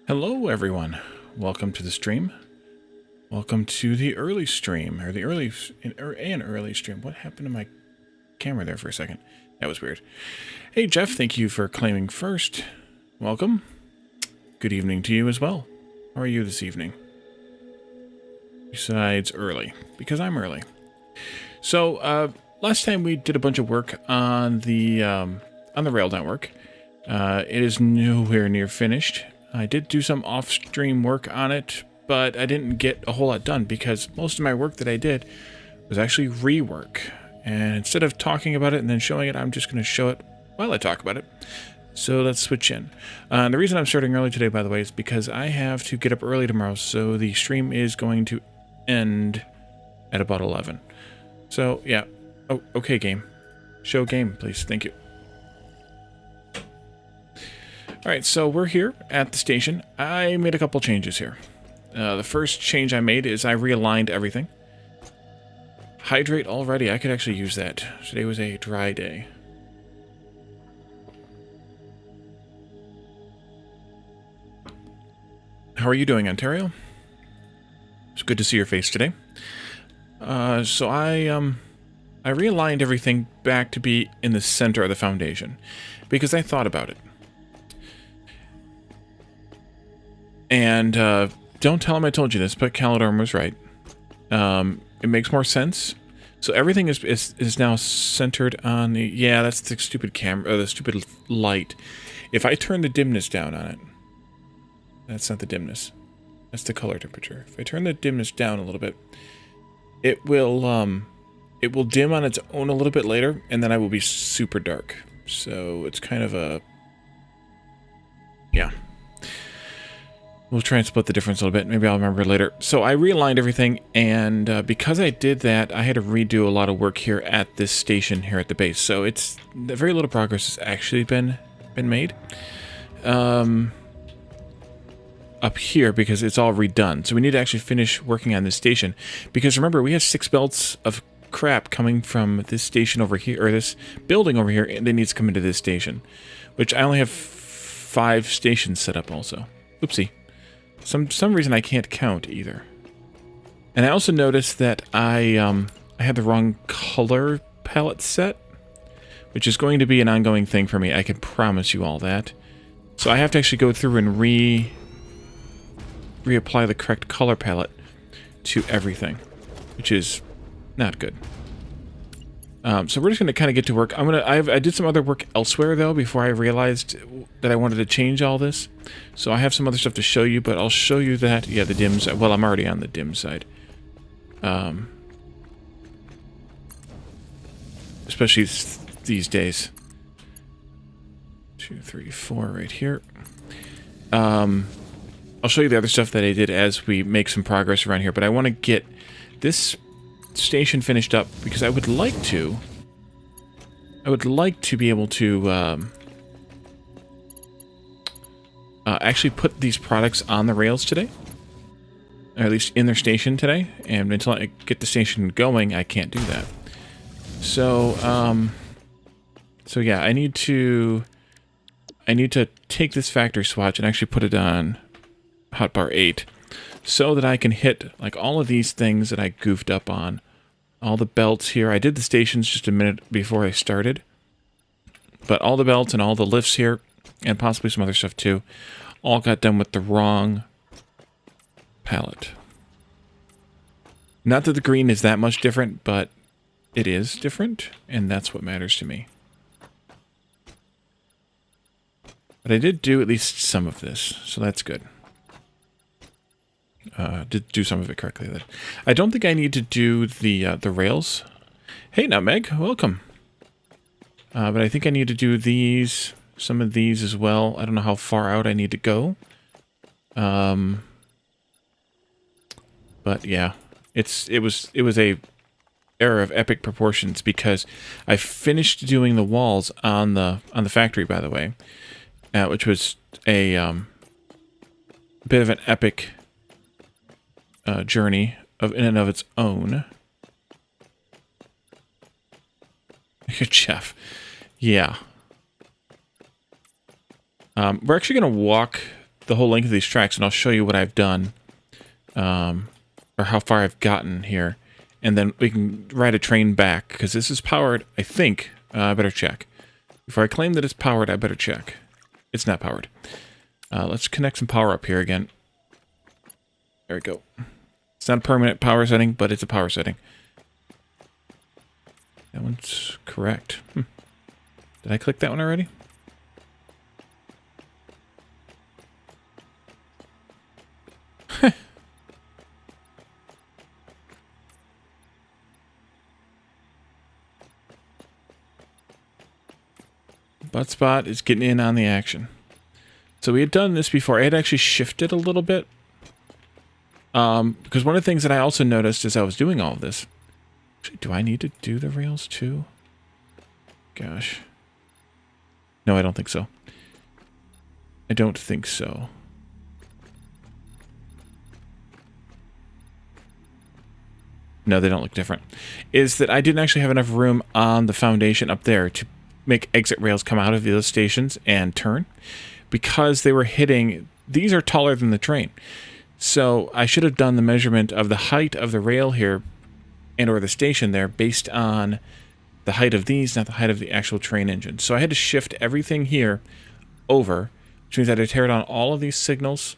Hello everyone, welcome to the stream. Welcome to the early stream, or the early stream. What happened to my camera there for a second? That was weird. Hey Jeff, thank you for claiming first. Welcome. Good evening to you as well. How are you this evening? Besides early, because I'm early. So, last time we did a bunch of work on the rail network. It is nowhere near finished. I did do some off-stream work on it, but I didn't get a whole lot done because most of my work that I did was actually rework. And instead of talking about it and then showing it, I'm just going to show it while I talk about it. So let's switch in. The reason I'm starting early today, by the way, is because I have to get up early tomorrow, so the stream is going to end at about 11. So, yeah. Oh, okay, game. Show game, please. Thank you. Alright, so we're here at the station. I made a couple changes here. The first change I made is I realigned everything. Hydrate already. I could actually use that. Today was a dry day. How are you doing, Ontario? It's good to see your face today. So I realigned everything back to be in the center of the foundation because I thought about it. And don't tell him I told you this, but Calidorn was right. It makes more sense. So everything is now centered on the... Yeah, that's the stupid camera, the stupid light. If I turn the dimness down on it... That's not the dimness. That's the color temperature. If I turn the dimness down a little bit, it will dim on its own a little bit later, and then I will be super dark. So it's kind of a... Yeah. We'll try and split the difference a little bit. Maybe I'll remember later. So I realigned everything, and because I did that, I had to redo a lot of work here at this station here at the base. So it's very little progress has actually been made up here because it's all redone. So we need to actually finish working on this station because remember we have 6 belts of crap coming from this station over here, or this building over here, and it needs to come into this station, which I only have 5 stations set up also. Oopsie. Some reason I can't count either. And I also noticed that I had the wrong color palette set, which is going to be an ongoing thing for me. I can promise you all that. So I have to actually go through and reapply the correct color palette to everything, which is not good. So we're just going to kind of get to work. I did some other work elsewhere, though, before I realized that I wanted to change all this. So I have some other stuff to show you, but I'll show you that. Yeah, the dim side. Well, I'm already on the dim side. Especially these days. 2, 3, 4 right here. I'll show you the other stuff that I did as we make some progress around here, but I want to get this station finished up because I would like to be able to actually put these products on the rails today, or at least in their station today, and until I get the station going I can't do that. So so yeah, I need to take this factory swatch and actually put it on hotbar 8 so that I can hit like all of these things that I goofed up on. All the belts here. I did the stations just a minute before I started. But all the belts and all the lifts here, and possibly some other stuff too, all got done with the wrong palette. Not that the green is that much different, but it is different, and that's what matters to me. But I did do at least some of this, so that's good. Did do some of it correctly. I don't think I need to do the rails. Hey, Nutmeg, welcome. But I think I need to do these, some of these as well. I don't know how far out I need to go. But yeah, it was a error of epic proportions because I finished doing the walls on the factory, by the way, which was a bit of an epic journey in and of its own. Good chef. Yeah. We're actually going to walk the whole length of these tracks, and I'll show you what I've done, or how far I've gotten here, and then we can ride a train back, because this is powered, I think. I better check. Before I claim that it's powered, I better check. It's not powered. Let's connect some power up here again. There we go. It's not a permanent power setting, but it's a power setting. That one's correct. Did I click that one already? Buttspot is getting in on the action. So we had done this before. I had actually shifted a little bit. Because one of the things that I also noticed as I was doing all of this... Actually, do I need to do the rails too? Gosh. No, I don't think so. I don't think so. No, they don't look different. Is that I didn't actually have enough room on the foundation up there to make exit rails come out of those stations and turn. Because they were hitting... These are taller than the train. So I should have done the measurement of the height of the rail here and or the station there based on the height of these, not the height of the actual train engine. So I had to shift everything here over, which means I had to tear down all of these signals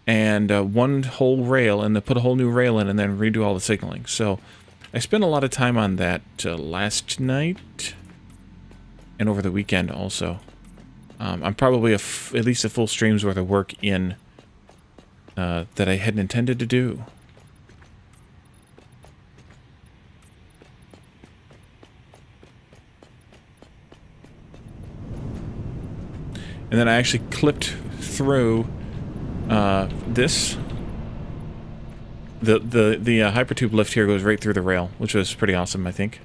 and one whole rail and then put a whole new rail in and then redo all the signaling. So I spent a lot of time on that last night and over the weekend also. I'm probably at least a full stream's worth of work in that I hadn't intended to do. And then I actually clipped through this. The hypertube lift here goes right through the rail, which was pretty awesome, I think.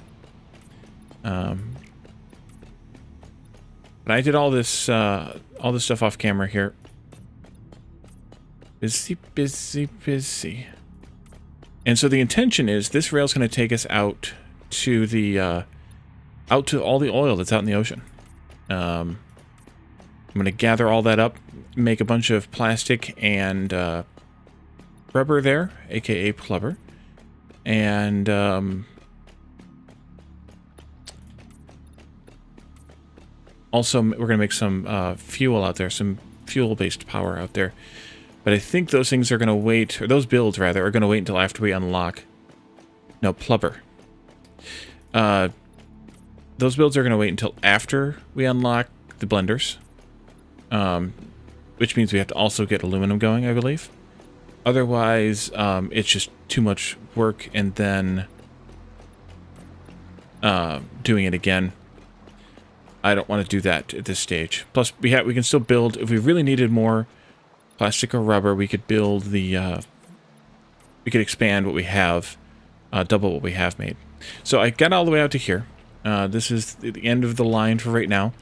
But I did all this stuff off camera here. Busy, busy, busy. And so the intention is this rail's going to take us out to the out to all the oil that's out in the ocean. I'm going to gather all that up, make a bunch of plastic and rubber there, aka plubber, and also we're going to make some fuel out there, some fuel-based power out there. But I think those things are going to wait, or those builds, rather, are going to wait until after we unlock... No, plubber. Those builds are going to wait until after we unlock the blenders. Which means we have to also get aluminum going, I believe. Otherwise, it's just too much work and then doing it again. I don't want to do that at this stage. Plus, we can still build, if we really needed more plastic or rubber, we could build the, we could expand what we have, double what we have made. So I got all the way out to here. This is the end of the line for right now.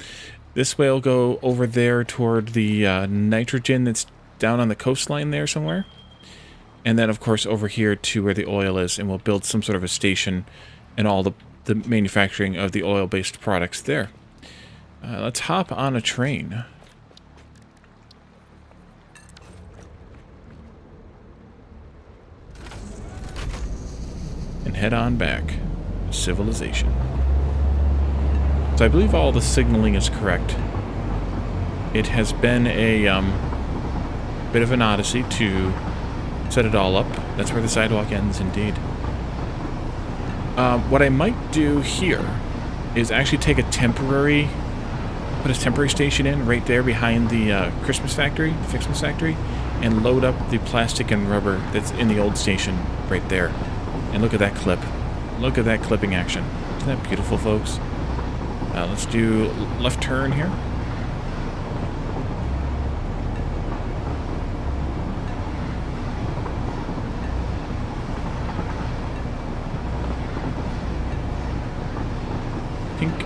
This way will go over there toward the nitrogen that's down on the coastline there somewhere. And then, of course, over here to where the oil is, and we'll build some sort of a station and all the manufacturing of the oil-based products there. Let's hop on a train. And head on back to civilization. So I believe all the signaling is correct. It has been a bit of an odyssey to set it all up. That's where the sidewalk ends, indeed. What I might do here is actually take a temporary, put a temporary station in right there behind the Christmas factory, Fixmas factory, and load up the plastic and rubber that's in the old station right there. And look at that clip. Look at that clipping action. Isn't that beautiful, folks? Let's do left turn here. Tink.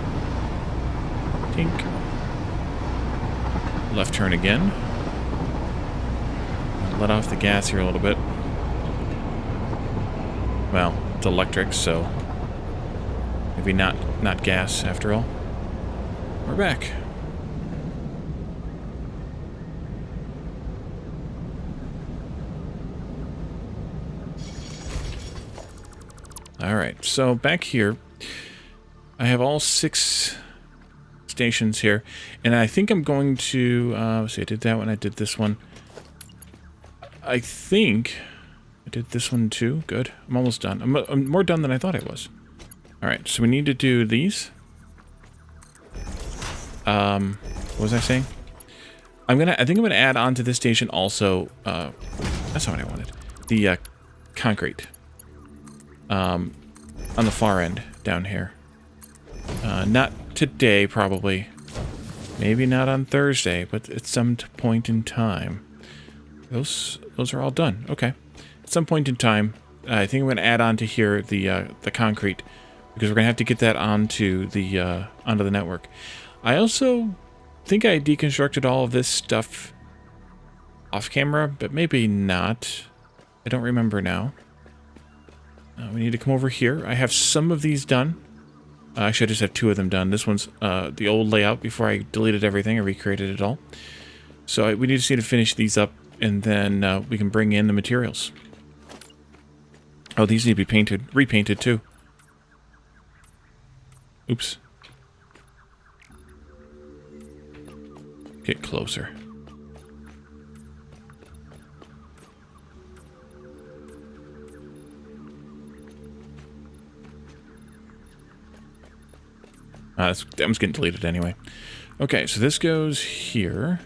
Tink. Left turn again. Let off the gas here a little bit. Well, it's electric, so maybe not gas after all. We're back. Alright, so back here, I have all 6 stations here, and I think I'm going to, let's see, I did that one, I did this one. I think I did this one too. Good. I'm almost done. I'm more done than I thought I was. Alright, so we need to do these. What was I saying? I think I'm gonna add on to this station also, that's not what I wanted. The, concrete. On the far end, down here. Not today, probably. Maybe not on Thursday, but at some point in time. Those are all done. Okay. At some point in time, I think I'm going to add on to here the concrete, because we're going to have to get that onto the network. I also think I deconstructed all of this stuff off camera, but maybe not. I don't remember now. We need to come over here. I have some of these done. Actually, I just have 2 of them done. This one's the old layout before I deleted everything. I recreated it all. So we just need to finish these up, and then we can bring in the materials. Oh, these need to be painted, repainted too. Oops. Get closer. That one's getting deleted anyway. Okay, so this goes here.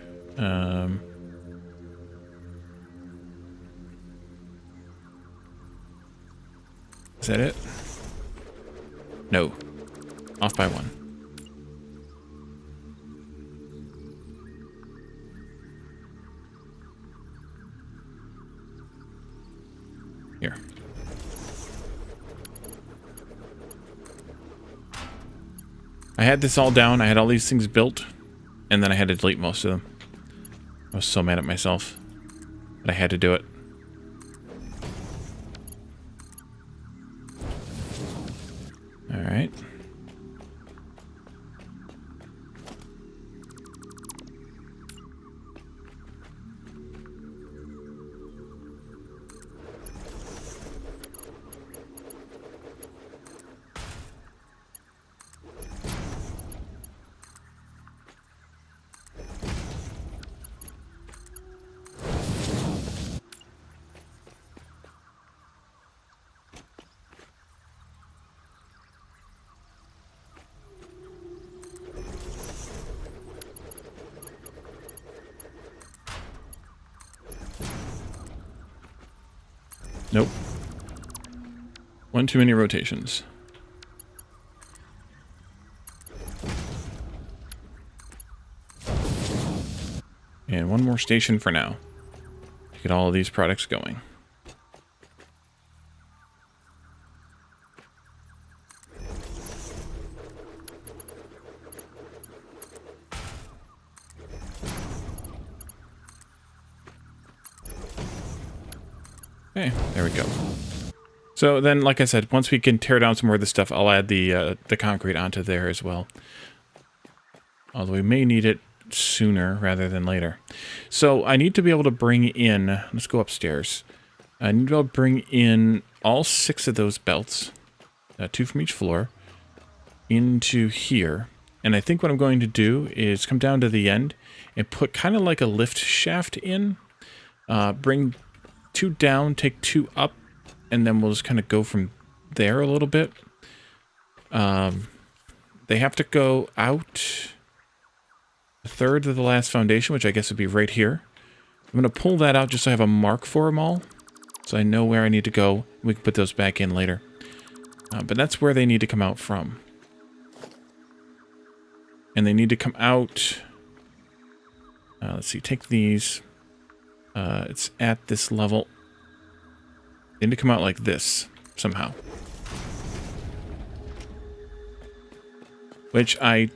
Is that it? No. Off by 1. Here. I had this all down. I had all these things built, and then I had to delete most of them. I was so mad at myself, but I had to do it. All right. Nope. 1 too many rotations. And 1 more station for now. To get all of these products going. Okay, there we go. So then, like I said, once we can tear down some more of this stuff, I'll add the concrete onto there as well. Although we may need it sooner rather than later. So I need to be able to bring in, let's go upstairs. I need to be able to bring in all 6 of those belts, 2 from each floor, into here. And I think what I'm going to do is come down to the end and put kind of like a lift shaft in, bring 2 down, take 2 up, and then we'll just kind of go from there a little bit. They have to go out a third of the last foundation, which I guess would be right here. I'm going to pull that out just so I have a mark for them all, so I know where I need to go. We can put those back in later. But that's where they need to come out from. And they need to come out... let's see, take these... it's at this level. They need to come out like this, somehow. Which I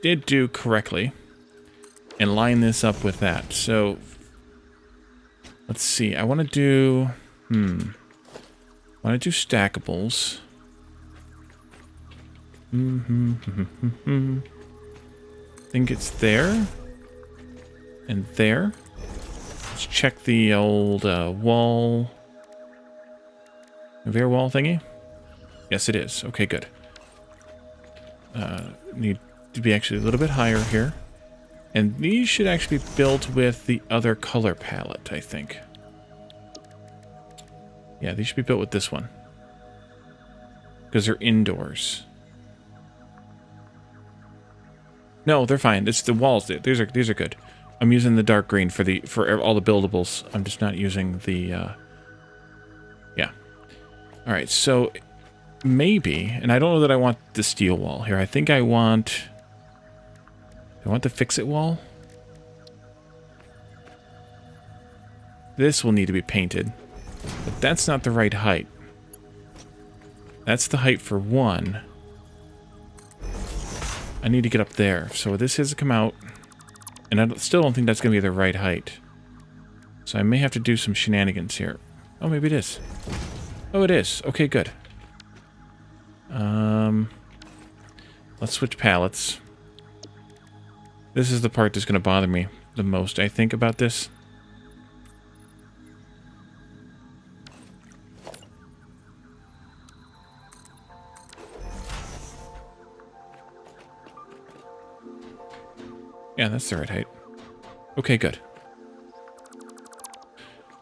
did do correctly. And line this up with that. So, let's see. I want to do... I want to do stackables. I think it's there. And there. Let's check the old wall. Conveyor wall thingy. Yes, it is. Okay, good. Need to be actually a little bit higher here. And these should actually be built with the other color palette, I think. Yeah, these should be built with this one. Because they're indoors. No, they're fine. It's the walls. These are good. I'm using the dark green for all the buildables. I'm just not using the yeah. All right, so maybe, and I don't know that I want the steel wall here. I think I want the fix-it wall. This will need to be painted, but that's not the right height. That's the height for one. I need to get up there. So this has to come out, and I still don't think that's going to be the right height. So I may have to do some shenanigans here. Oh, maybe it is. Oh, it is. Okay, good. Let's switch palettes. This is the part that's going to bother me the most, I think, about this. Yeah, that's the right height. Okay, good.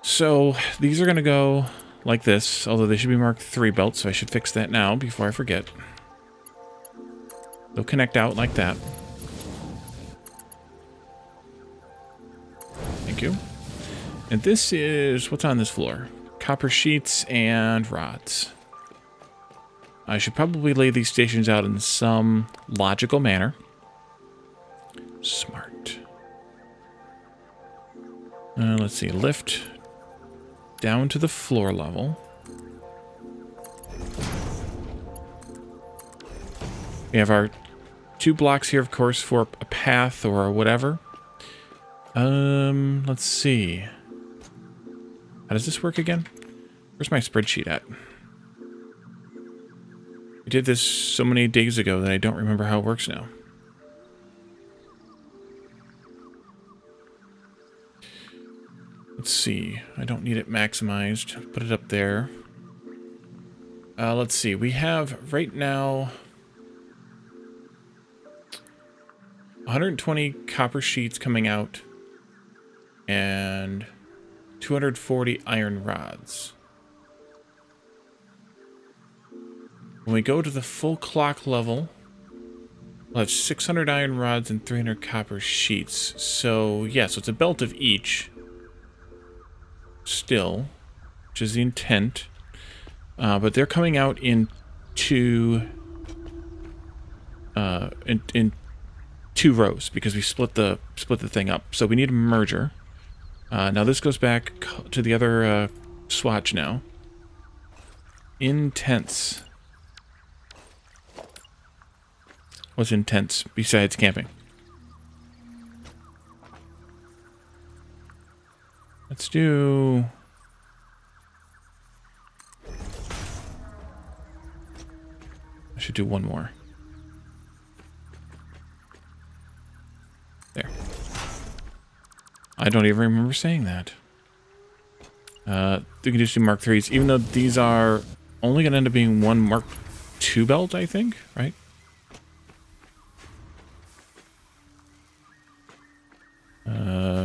So these are going to go like this, although they should be marked 3 belts, so I should fix that now before I forget. They'll connect out like that. Thank you. And this is, what's on this floor? Copper sheets and rods. I should probably lay these stations out in some logical manner. Smart. Let's see, lift down to the floor level. We have our 2 blocks here, of course, for a path or whatever. Let's see. How does this work again? Where's my spreadsheet at? I did this so many days ago that I don't remember how it works now. Let's see. I don't need it maximized. Put it up there. Let's see. We have right now 120 copper sheets coming out and 240 iron rods. When we go to the full clock level, we'll have 600 iron rods and 300 copper sheets. So, yeah, so it's a belt of each. Still, which is the intent. But they're coming out in 2 rows because we split the thing up. So we need a merger. Now this goes back to the other swatch now. Intense. What's intense besides camping? Let's do... I should do one more. There. I don't even remember saying that. We can just do Mark 3s, even though these are only going to end up being one Mark 2 belt, I think, right?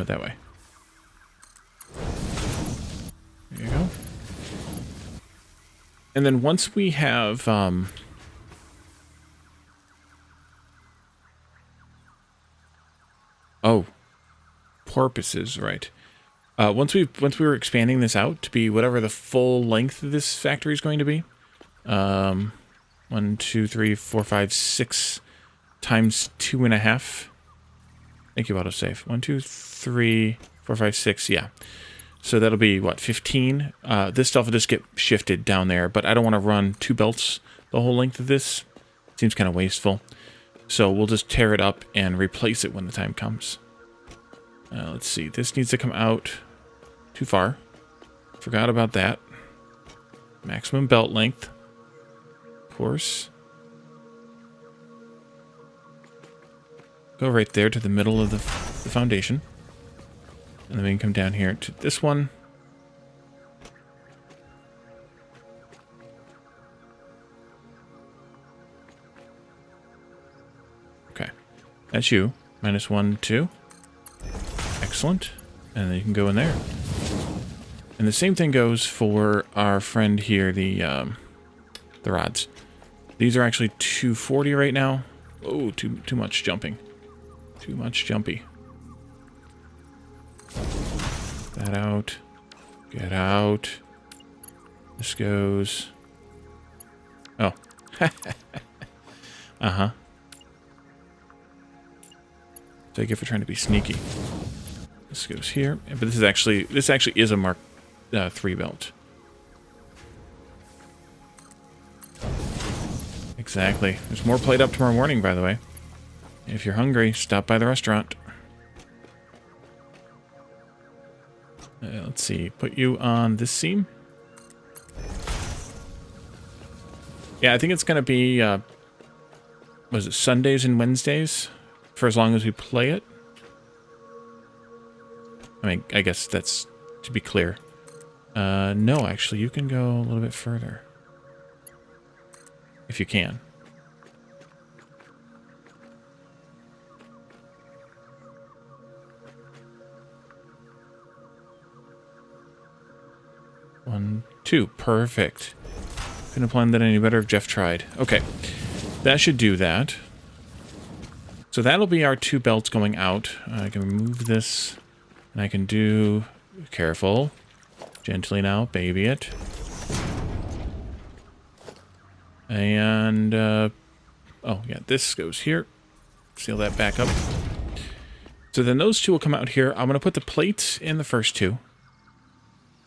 That way. There you go. And then once we have, oh, porpoises, right. Once we were expanding this out to be whatever the full length of this factory is going to be, 1, 2, 3, 4, 5, 6 times 2.5. Thank you, autosave. 1, 2, 3, 4, 5, 6. Yeah. So that'll be what, 15. This stuff will just get shifted down there, but I don't want to run 2 belts the whole length of this. Seems kind of wasteful. So we'll just tear it up and replace it when the time comes. Let's see. This needs to come out too far. Forgot about that. Maximum belt length. Of course. Go right there to the middle of the foundation. And then we can come down here to this one. That's you. -1, 2. Excellent. And then you can go in there. And the same thing goes for our friend here, the rods. These are actually 240 right now. Oh, too much jumping. Too much jumpy. That out. Get out. This goes. Oh. Uh-huh. Take it for trying to be sneaky. This goes here. But this actually is a Mark 3 belt. Exactly. There's more plate up tomorrow morning, by the way. If you're hungry, stop by the restaurant. Let's see. Put you on this seam. Yeah, I think it's going to be, was it Sundays and Wednesdays? For as long as we play it. I mean, I guess that's to be clear. No, actually, you can go a little bit further. If you can. One, two. Perfect. Couldn't have planned that any better if Jeff tried. Okay. That should do that. So that'll be our 2 belts going out. I can remove this. And I can do... Careful. Gently now. Baby it. And, oh, yeah, this goes here. Seal that back up. So then those 2 will come out here. I'm going to put the plates in the first 2.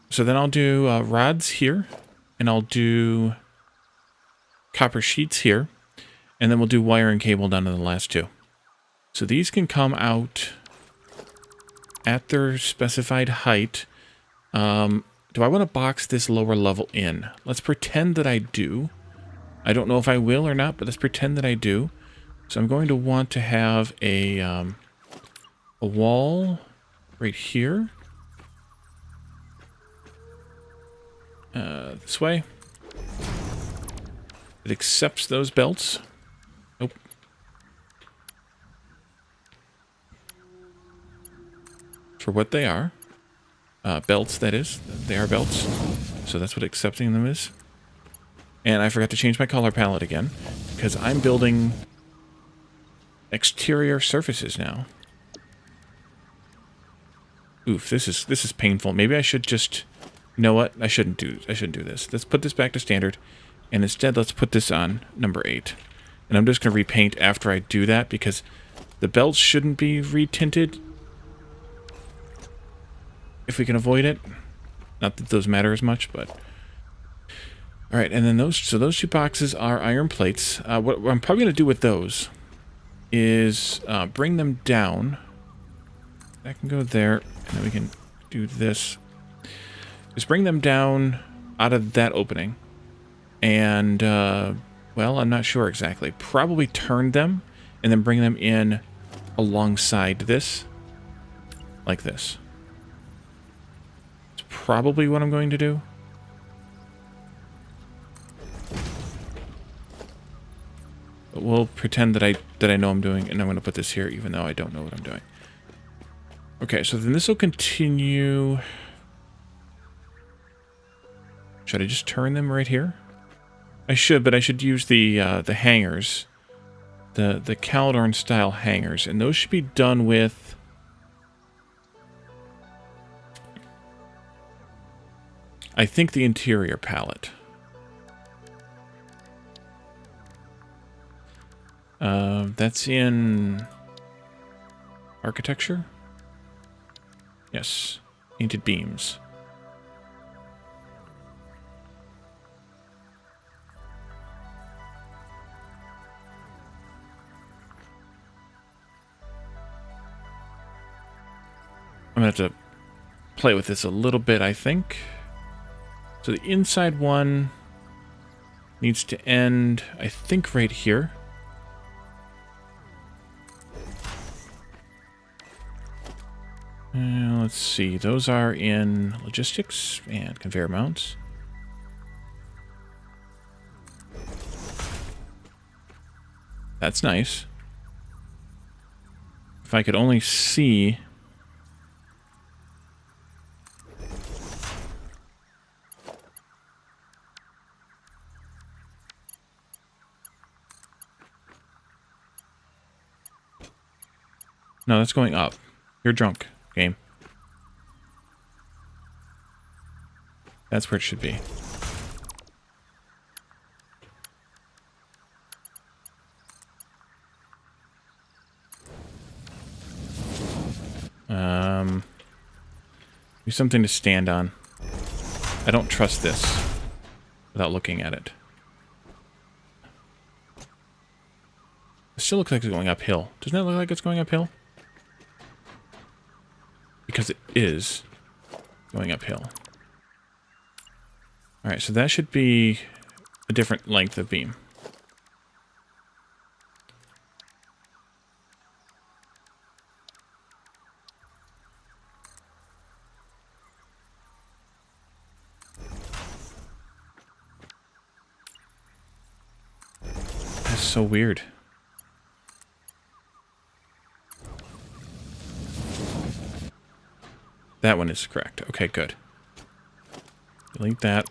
So then I'll do rods here. And I'll do copper sheets here. And then we'll do wire and cable down to the last 2. So these can come out at their specified height. Do I want to box this lower level in? Let's pretend that I do. I don't know if I will or not, but let's pretend that I do. So I'm going to want to have a wall right here. This way. It accepts those belts. Nope. For what they are. Belts, that is. They are belts. So that's what accepting them is. And I forgot to change my color palette again, because I'm building exterior surfaces now. Oof, this is painful. Maybe I should just... You know what? I shouldn't do this. Let's put this back to standard, and instead let's put this on number 8. And I'm just going to repaint after I do that, because the belts shouldn't be retinted if we can avoid it. Not that those matter as much, but... Alright, and then those 2 boxes are iron plates. What I'm probably going to do with those is bring them down. That can go there, and then we can do this. Just bring them down out of that opening. And, well, I'm not sure exactly. Probably turn them, and then bring them in alongside this. Like this. It's probably what I'm going to do. But we'll pretend that I know I'm doing, and I'm going to put this here, even though I don't know what I'm doing. Okay, so then this will continue. Should I just turn them right here? I should, but I should use the hangers, the Caledorn style hangers, and those should be done with. I think the interior palette. That's in architecture? Yes. Painted beams. I'm going to have to play with this a little bit, I think. So the inside one needs to end, I think, right here. Let's see. Those are in logistics and conveyor mounts. That's nice. If I could only see... No, that's going up. You're drunk, game. That's where it should be. Do something to stand on. I don't trust this without looking at it. It still looks like it's going uphill. Doesn't it look like it's going uphill? Because it is going uphill. Alright, so that should be a different length of beam. That's so weird. That one is correct. Okay, good. Delete that.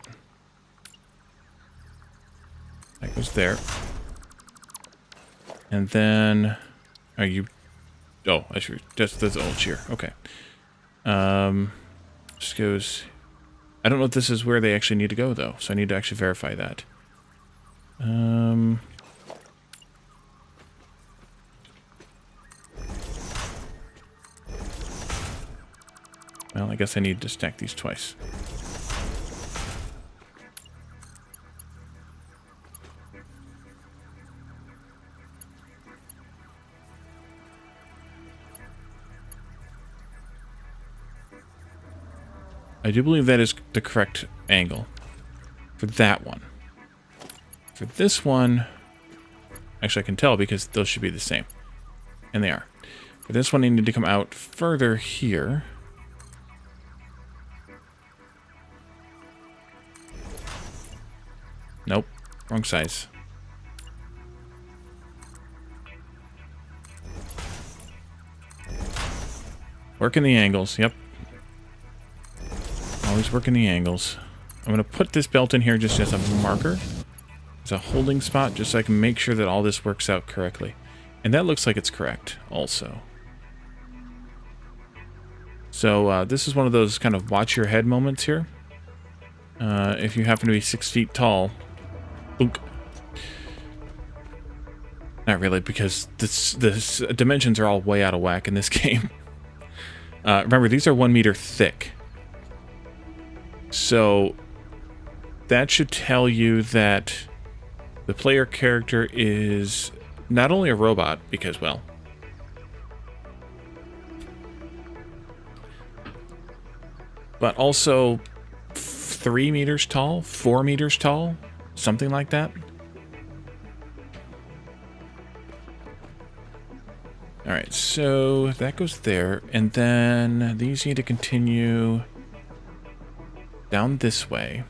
That goes there. And then... Are you... Oh, I should... That's the old shear. Okay. Just goes... I don't know if this is where they actually need to go, though. So I need to actually verify that. Well, I guess I need to stack these twice. I do believe that is the correct angle for that one. For this one, actually I can tell because those should be the same. And they are. For this one, I need to come out further here. Nope, wrong size. Working the angles, yep. Always working the angles. I'm going to put this belt in here just as a marker. As a holding spot, just so I can make sure that all this works out correctly. And that looks like it's correct, also. So, this is one of those kind of watch your head moments here. If you happen to be 6 feet tall... Boink. Not really, because this dimensions are all way out of whack in this game. Remember, these are 1 meter thick. So, that should tell you that the player character is not only a robot, because, well... but also 3 meters tall, 4 meters tall, something like that. Alright, so that goes there, and then these need to continue down this way.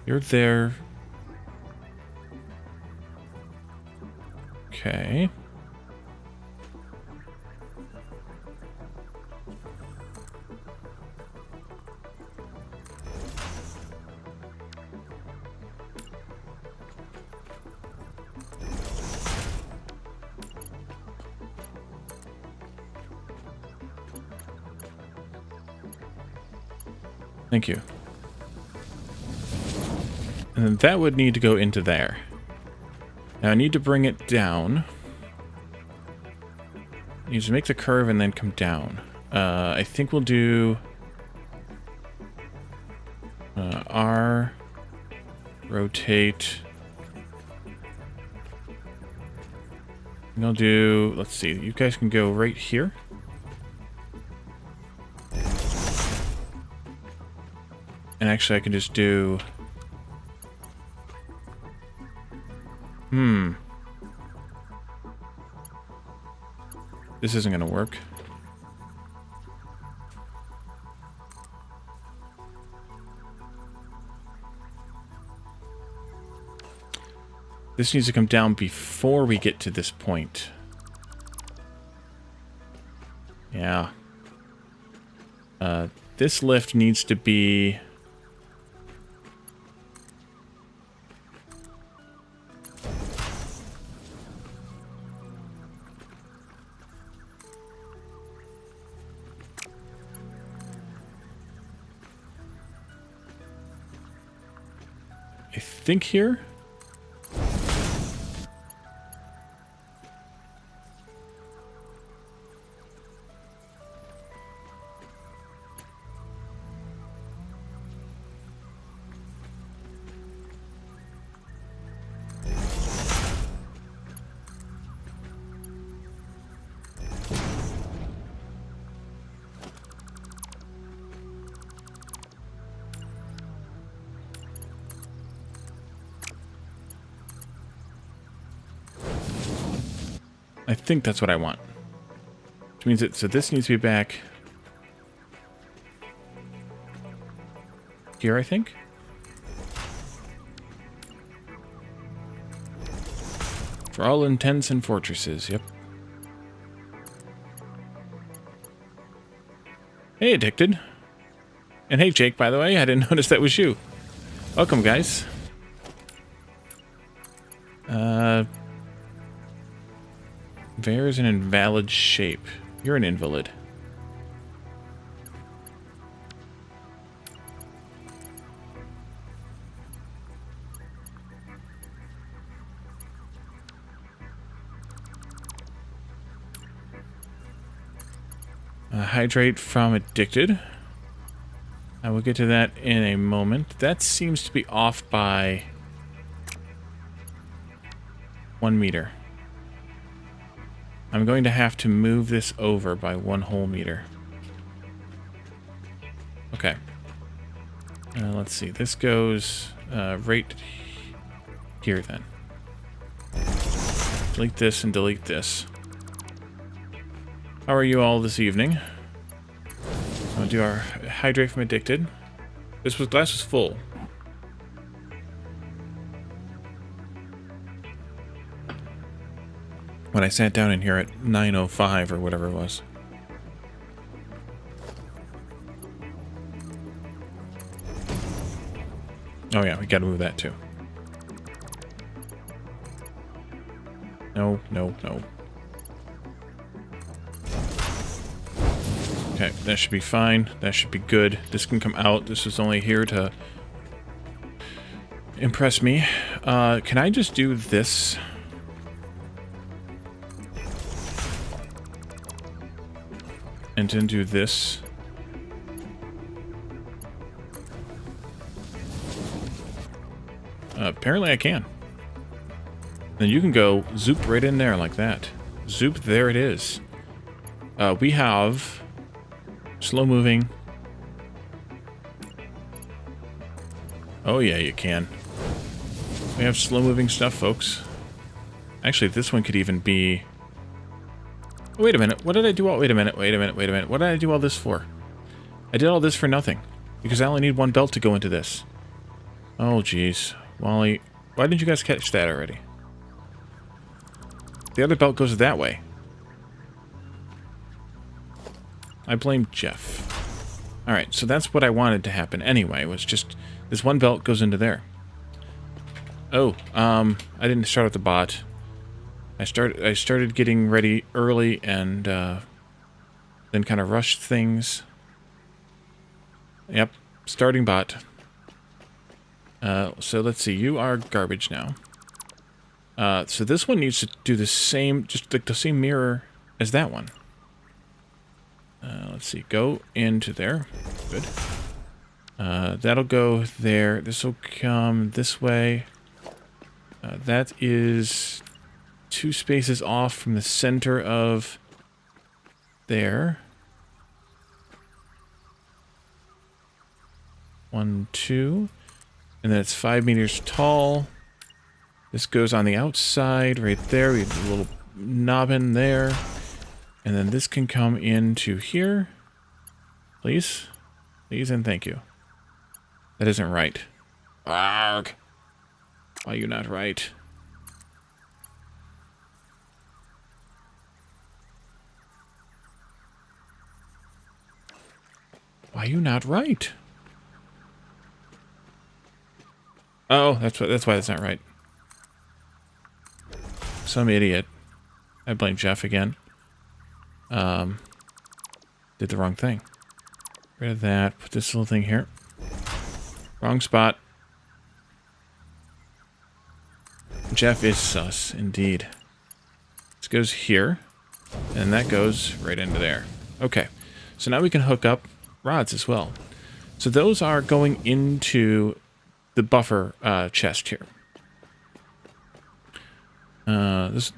You're there. Okay. Thank you. And then that would need to go into there. Now I need to bring it down. I need to make the curve and then come down. I think we'll do R, rotate. And I'll do, let's see, you guys can go right here. And actually I can just do... This isn't going to work. This needs to come down before we get to this point. Yeah. This lift needs to be... I think here? I think that's what I want. Which means that, so this needs to be back here, I think. For all intents and fortresses, yep. Hey, Addicted. And hey, Jake, by the way, I didn't notice that was you. Welcome, guys. There's an invalid shape. You're an invalid. Hydrate from Addicted. I will get to that in a moment. That seems to be off by 1 meter. I'm going to have to move this over by 1 whole meter. Okay. Let's see. This goes right here then. Delete this and delete this. How are you all this evening? I'll do our hydrate from Addicted. This glass was full. When I sat down in here at 9:05 or whatever it was. Oh yeah, we gotta move that too. No, no, no. Okay, that should be fine. That should be good. This can come out. This is only here to impress me. Can I just do this? And then do this. Apparently I can. Then you can go zoop right in there like that. Zoop, there it is. We have slow moving. Oh yeah, you can. We have slow moving stuff, folks. Actually, this one could even be... Wait a minute, what did I do all... Wait a minute. What did I do all this for? I did all this for nothing. Because I only need 1 belt to go into this. Oh, jeez. Wally, why didn't you guys catch that already? The other belt goes that way. I blame Jeff. Alright, so that's what I wanted to happen anyway, was just... This 1 belt goes into there. Oh, I didn't start at the bot. I started getting ready early and then kind of rushed things. Yep, starting bot. So let's see, you are garbage now. So this one needs to do the same, just like the same mirror as that one. Let's see, go into there. Good. That'll go there. This will come this way. That is 2 spaces off from the center of there. 1, 2. And then it's 5 meters tall. This goes on the outside right there. We have a little knob in there. And then this can come into here. Please. Please and thank you. That isn't right. Arrgh. Why are you not right? Why are you not right? Oh, that's why that's not right. Some idiot. I blame Jeff again. Did the wrong thing. Rid of that. Put this little thing here. Wrong spot. Jeff is sus, indeed. This goes here, and that goes right into there. Okay, so now we can hook up rods as well. So those are going into the buffer chest here. Those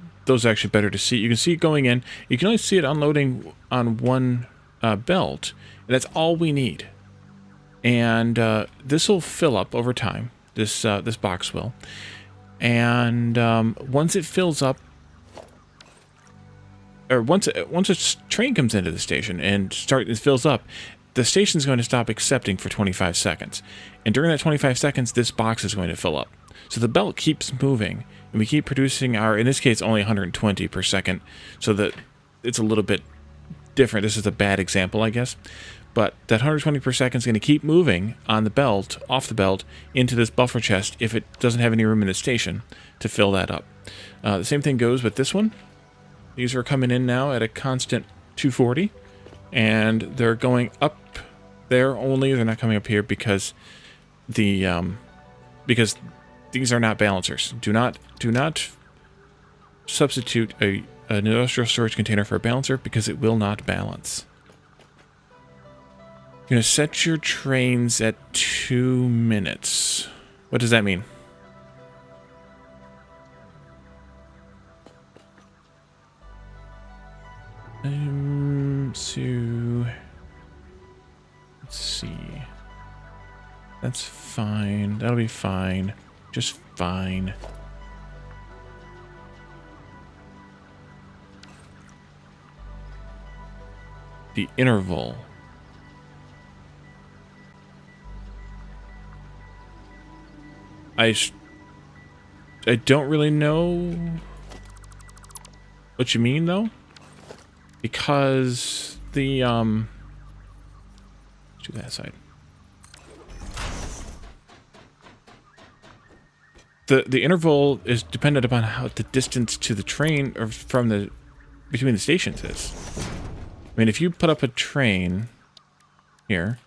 are actually better to see. You can see it going in. You can only see it unloading on one belt, and that's all we need. And this will fill up over time. This box will. And once it fills up, or once a train comes into the station and it fills up, the station's going to stop accepting for 25 seconds. And during that 25 seconds, this box is going to fill up. So the belt keeps moving, and we keep producing our, in this case, only 120 per second, so that it's a little bit different. This is a bad example, I guess. But that 120 per second is going to keep moving on the belt, off the belt, into this buffer chest if it doesn't have any room in the station to fill that up. The same thing goes with this one. These are coming in now at a constant 240, and they're going up there only. They're not coming up here because because these are not balancers. Do not substitute an industrial storage container for a balancer because it will not balance. You're going to set your trains at 2 minutes. What does that mean? Let's see. That's fine. That'll be fine. Just fine. The interval. I don't really know what you mean, though, because the let's do that side. The interval is dependent upon how the distance to the train or from between the stations is. I mean, if you put up a train here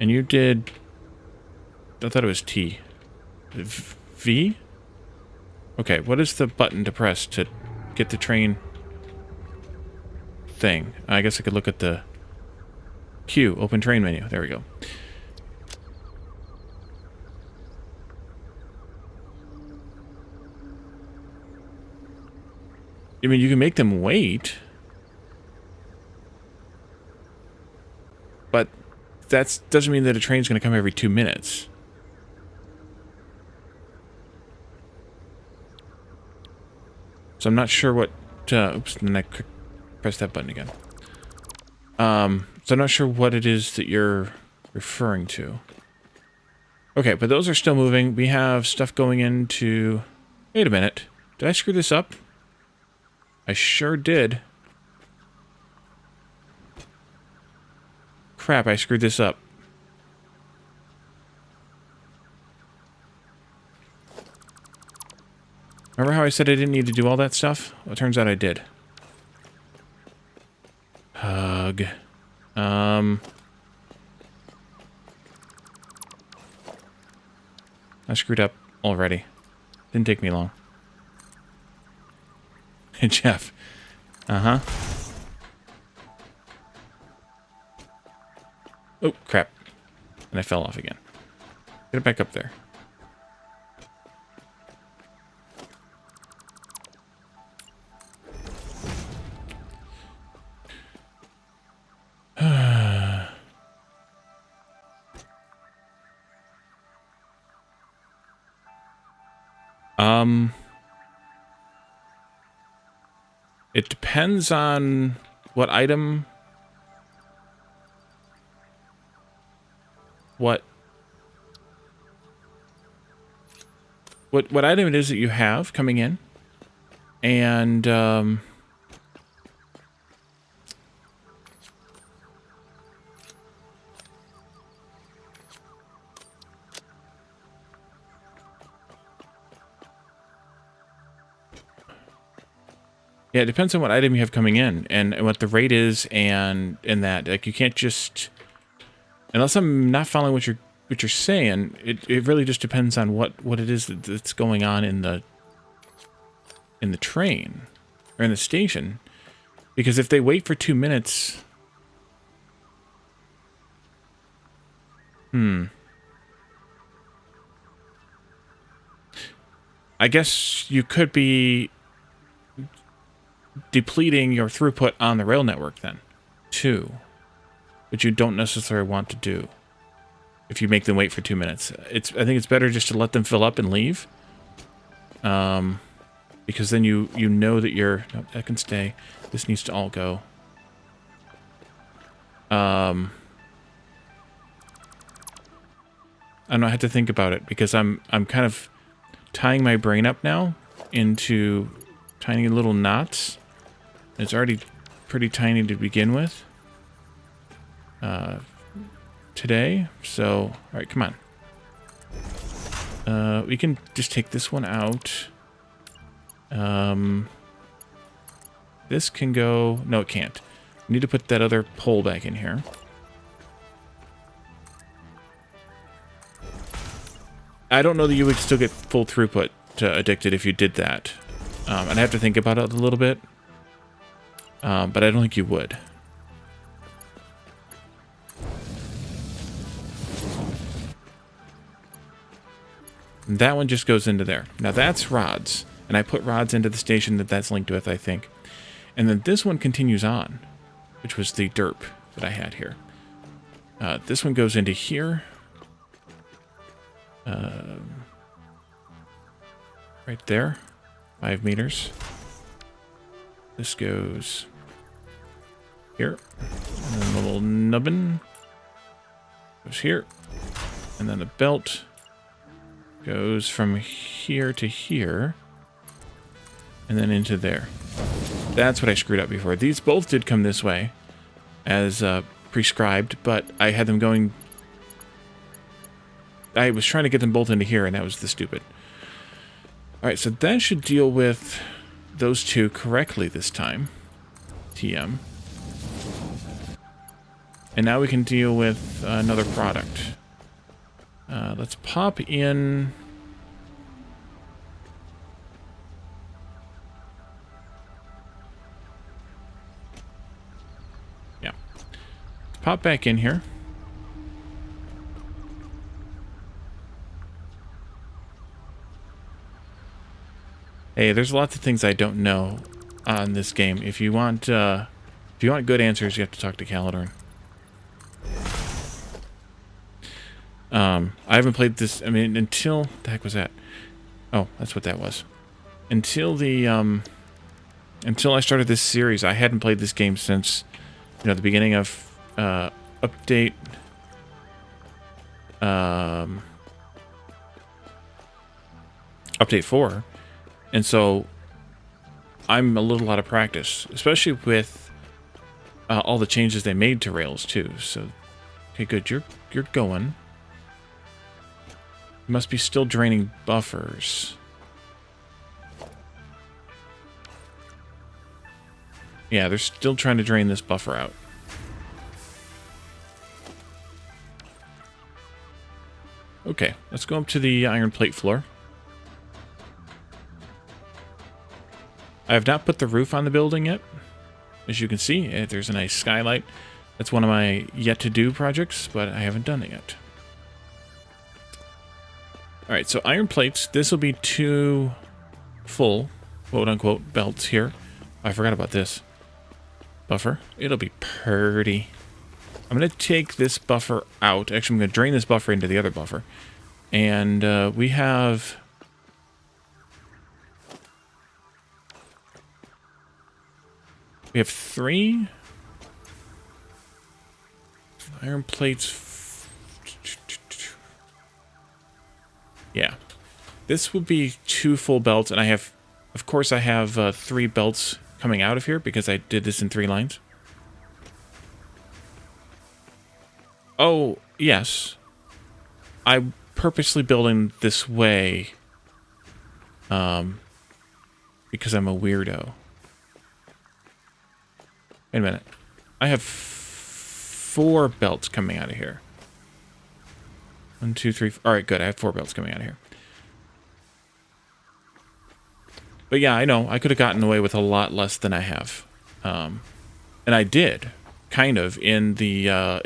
and you did, I thought it was T. V? Okay, what is the button to press to get the train thing? I guess I could look at the Q, open train menu. There we go. I mean, you can make them wait, but that doesn't mean that a train's going to come every 2 minutes. So I'm not sure what... oops, and then I press that button again. So I'm not sure what it is that you're referring to. Okay, but those are still moving. We have stuff going into... Wait a minute. Did I screw this up? I sure did. Crap, I screwed this up. Remember how I said I didn't need to do all that stuff? Well, it turns out I did. Hug. I screwed up already. Didn't take me long. Hey, Jeff. Uh-huh. Oh, crap. And I fell off again. Get it back up there. It depends on what item, what item it is that you have coming in, and Yeah, it depends on what item you have coming in and what the rate is and that. Like, you can't just, unless I'm not following what you're saying, it really just depends on what it is that's going on in the train or in the station. Because if they wait for 2 minutes, I guess you could be depleting your throughput on the rail network then, too, which you don't necessarily want to do if you make them wait for 2 minutes. I think it's better just to let them fill up and leave, because then you know that no, that can stay. This needs to all go. I don't know. I had to think about it because I'm kind of tying my brain up now into tiny little knots. It's already pretty tiny to begin with today. So, all right, come on. We can just take this one out. This can go... No, it can't. We need to put that other pole back in here. I don't know that you would still get full throughput to Addicted if you did that. I'd have to think about it a little bit. But I don't think you would. And that one just goes into there. Now that's rods. And I put rods into the station that's linked with, I think. And then this one continues on, which was the derp that I had here. This one goes into here. Right there. 5 meters. This goes here. And then the little nubbin goes here. And then the belt goes from here to here. And then into there. That's what I screwed up before. These both did come this way as prescribed, but I had them going... I was trying to get them both into here, and that was the stupid. Alright, so that should deal with those two correctly this time. TM. And now we can deal with another product. Let's pop in... Yeah. Let's pop back in here. Hey, there's lots of things I don't know on this game. If you want good answers, you have to talk to Calidorn. I haven't played this. I mean, until the heck was that? Oh, that's what that was. Until I started this series, I hadn't played this game since the beginning of update. Update 4. And so I'm a little out of practice, especially with all the changes they made to Rails too. So, okay, good. You're going. You must be still draining buffers. Yeah, they're still trying to drain this buffer out. Okay, let's go up to the iron plate floor. I have not put the roof on the building yet. As you can see, there's a nice skylight. That's one of my yet-to-do projects, but I haven't done it yet. Alright, so iron plates. This will be 2 full, quote-unquote, belts here. I forgot about this. Buffer. It'll be pretty. I'm going to take this buffer out. Actually, I'm going to drain this buffer into the other buffer. And we have... We have 3 iron plates. Yeah. This would be 2 full belts, and I have, of course, I have 3 belts coming out of here because I did this in 3 lines. Oh, yes. I'm purposely building this way because I'm a weirdo. Wait a minute. I have 4 belts coming out of here. 1, 2, 3. All right, good. I have 4 belts coming out of here. But yeah, I know. I could have gotten away with a lot less than I have. And I did, kind of, in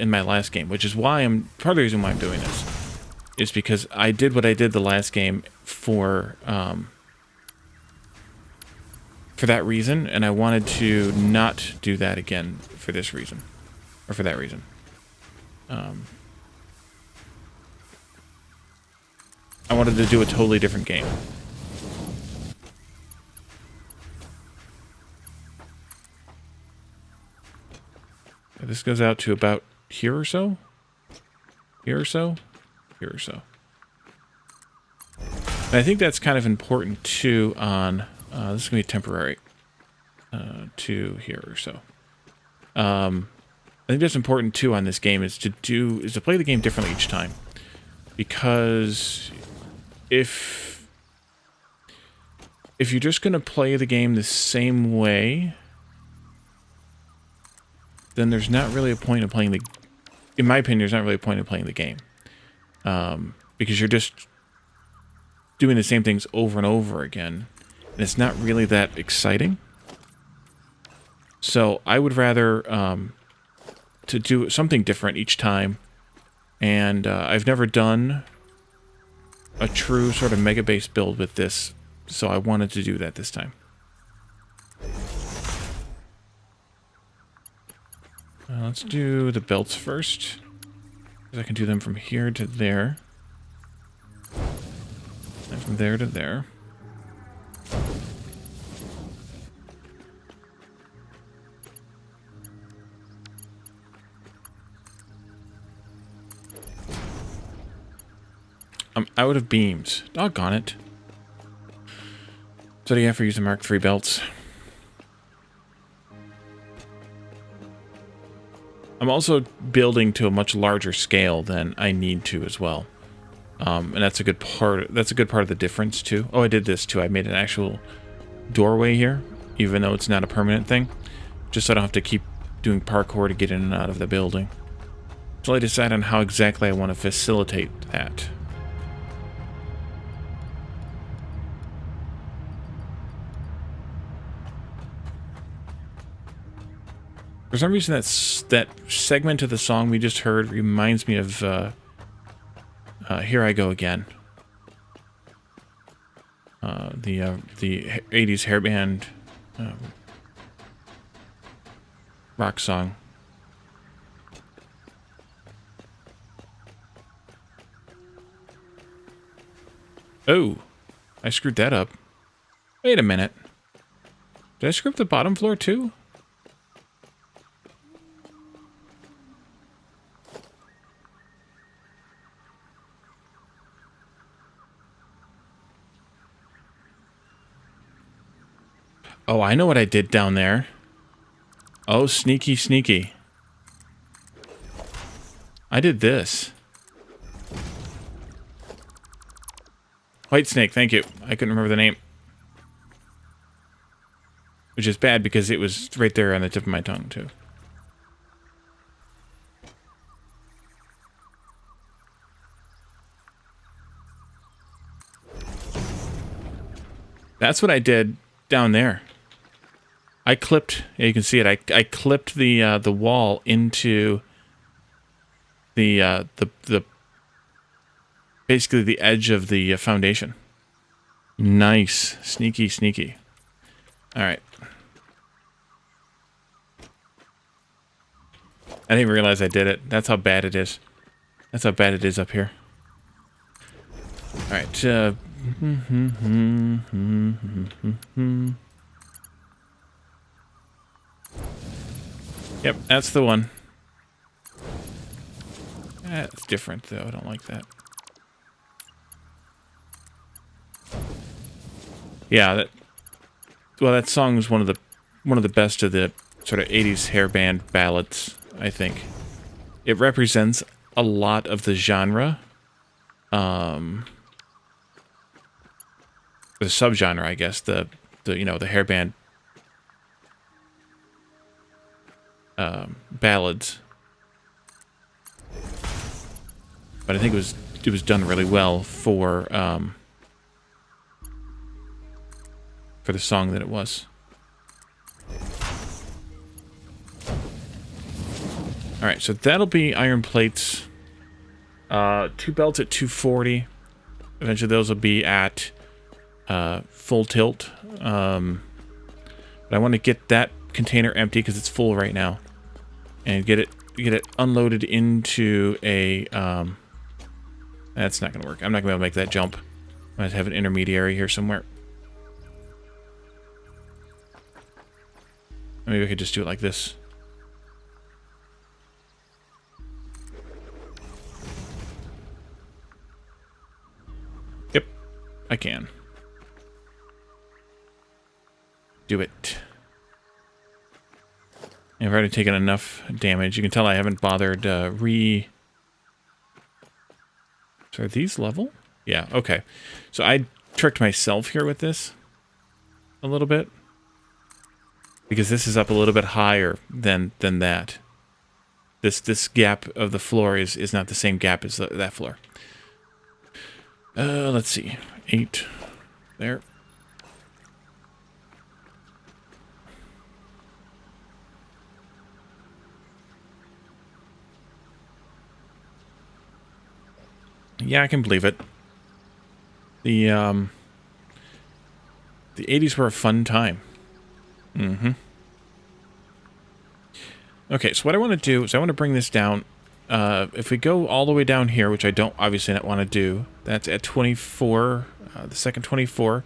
my last game, which is why part of the reason why I'm doing this is because I did what I did the last game for that reason, and I wanted to not do that again for this reason, or for that reason. I wanted to do a totally different game. This goes out to about here or so. Here or so. Here or so. And I think that's kind of important too on... this is going to be temporary. To here or so. I think that's important too on this game is to play the game differently each time. Because if you're just going to play the game the same way, then there's not really a point of playing in my opinion, there's not really a point of playing the game. Because you're just doing the same things over and over again, and it's not really that exciting. So I would rather to do something different each time, and I've never done a true sort of mega base build with this, so I wanted to do that this time. Let's do the belts first, because I can do them from here to there, and from there to there. I'm out of beams. Doggone it. So do you have to use the Mark III belts? I'm also building to a much larger scale than I need to as well. And that's a good part of the difference too. Oh, I did this too. I made an actual doorway here, even though it's not a permanent thing. Just so I don't have to keep doing parkour to get in and out of the building. So I decide on how exactly I want to facilitate that. For some reason, that segment of the song we just heard reminds me of Here I Go Again. The 80s hairband rock song. Oh, I screwed that up. Wait a minute. Did I screw up the bottom floor too? Oh, I know what I did down there. Oh, sneaky, sneaky. I did this. White Snake, thank you. I couldn't remember the name. Which is bad because it was right there on the tip of my tongue, too. That's what I did down there. I clipped, yeah, you can see it. I clipped the wall into the basically the edge of the foundation. Nice, sneaky, sneaky. All right. I didn't even realize I did it. That's how bad it is. That's how bad it is up here. All right. Yep, that's the one. That's different, though. I don't like that. Yeah, that song is one of the best of the sort of 80s hairband ballads, I think. It represents a lot of the genre. The subgenre, I guess, the hairband ballads. But I think it was done really well for the song that it was. All right, so that'll be iron plates. 2 belts at 240. Eventually, those will be at full tilt. But I want to get that container empty because it's full right now, and get it unloaded into a. That's not going to work. I'm not going to be able to make that jump. I have to have an intermediary here somewhere. Maybe I could just do it like this. Yep, I can. Do it. I've already taken enough damage. You can tell I haven't bothered So are these level? Yeah, okay. So I tricked myself here with this a little bit. Because this is up a little bit higher than that. This gap of the floor is not the same gap as that floor. Let's see. 8 there. Yeah, I can believe it. The 80s were a fun time. Mm-hmm. Okay, so what I want to do is I want to bring this down. If we go all the way down here, which I don't obviously not want to do, that's at 24, the second 24.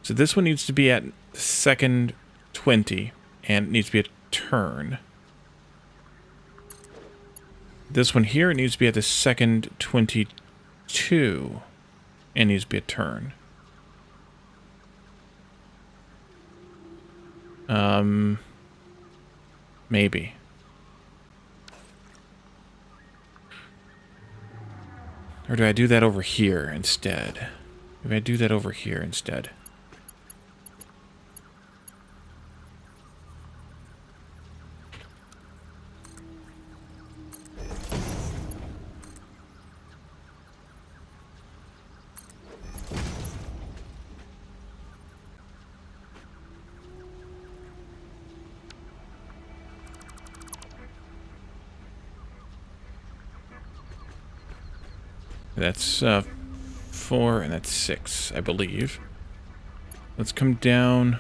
So this one needs to be at the second 20, and it needs to be a turn. This one here, it needs to be at the second 22, and needs to be a turn. Maybe. Or do I do that over here instead? Maybe I do that over here instead. That's 4 and that's 6, I believe. Let's come down.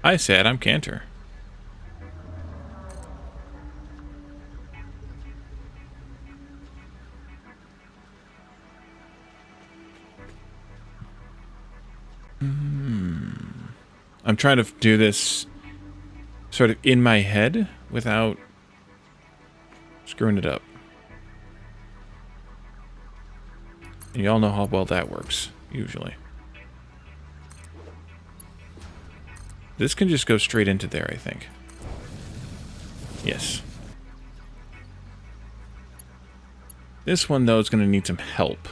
I said I'm Cantor. I'm trying to do this sort of in my head without screwing it up. And you all know how well that works, usually. This can just go straight into there, I think. Yes. This one, though, is going to need some help.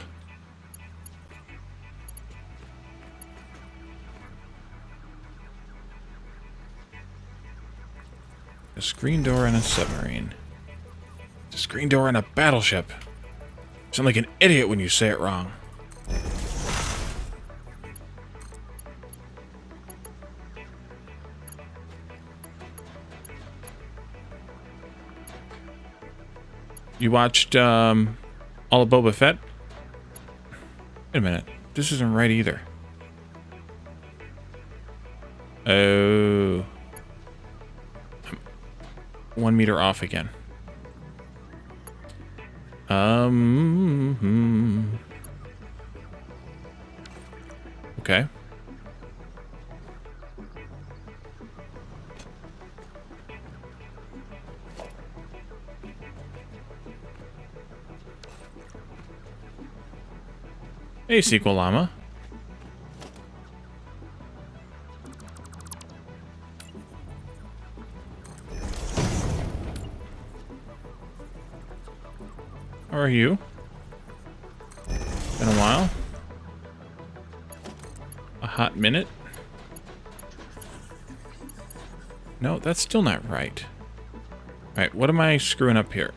A screen door and a submarine. A screen door and a battleship. You sound like an idiot when you say it wrong. You watched all of Boba Fett? Wait a minute. This isn't right either. Oh. I'm 1 meter off again. Okay. Hey, Sequel Llama. How are you? Been a while. A hot minute. No, that's still not right. Alright, what am I screwing up here?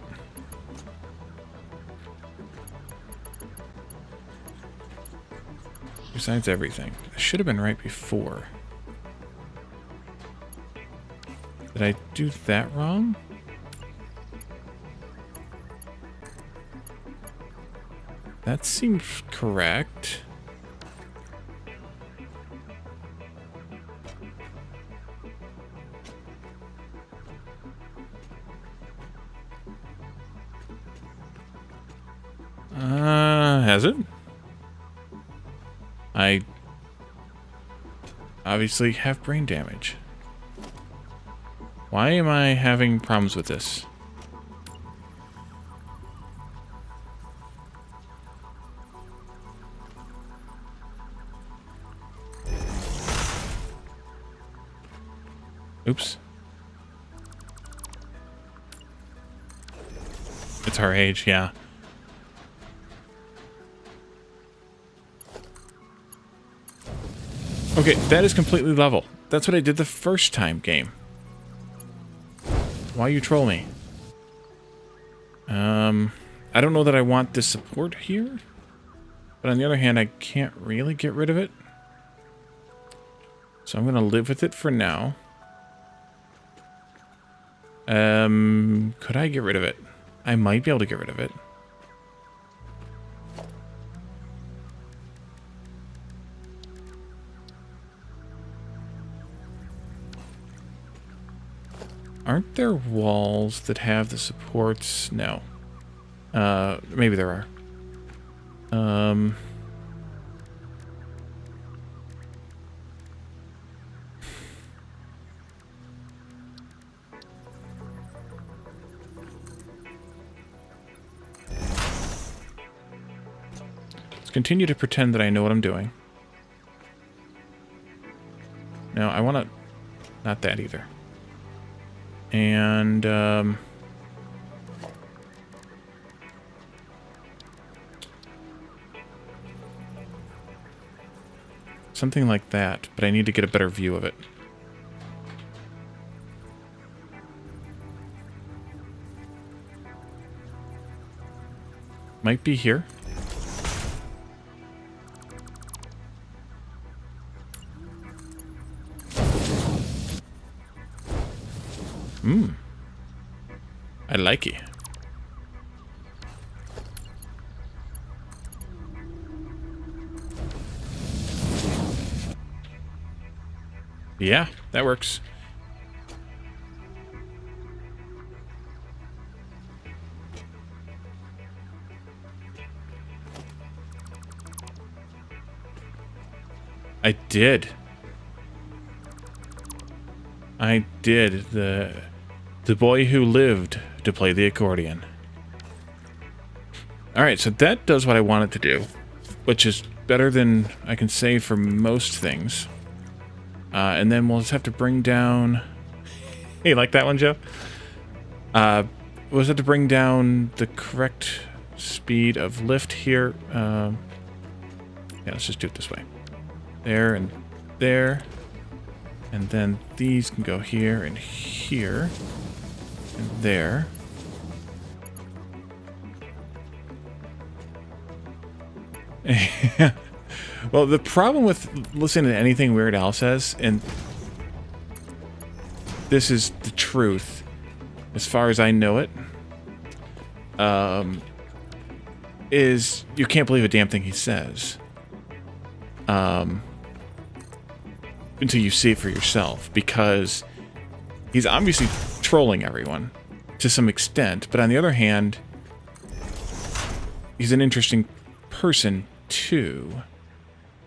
Besides everything. I should have been right before. Did I do that wrong? That seems correct. Has it? I obviously have brain damage. Why am I having problems with this? Oops. It's our age, yeah. Okay, that is completely level. That's what I did the first time, game. Why you troll me? I don't know that I want this support here. But on the other hand, I can't really get rid of it. So I'm going to live with it for now. Could I get rid of it? I might be able to get rid of it. Aren't there walls that have the supports? No. Maybe there are. Let's continue to pretend that I know what I'm doing. No, I want to... Not that either. And, something like that, but I need to get a better view of it. Might be here. I like it. Yeah, that works. I did. I did. The boy who lived to play the accordion. Alright, so that does what I want it to do, which is better than I can say for most things. And then we'll just have to bring down... Hey, you like that one, Jeff? We'll just have to bring down the correct speed of lift here. Yeah, let's just do it this way. There and there. And then these can go here and here. And there. Well, the problem with listening to anything Weird Al says, and this is the truth, as far as I know it, is you can't believe a damn thing he says. Until you see it for yourself, because he's obviously trolling everyone to some extent, but on the other hand, he's an interesting person too.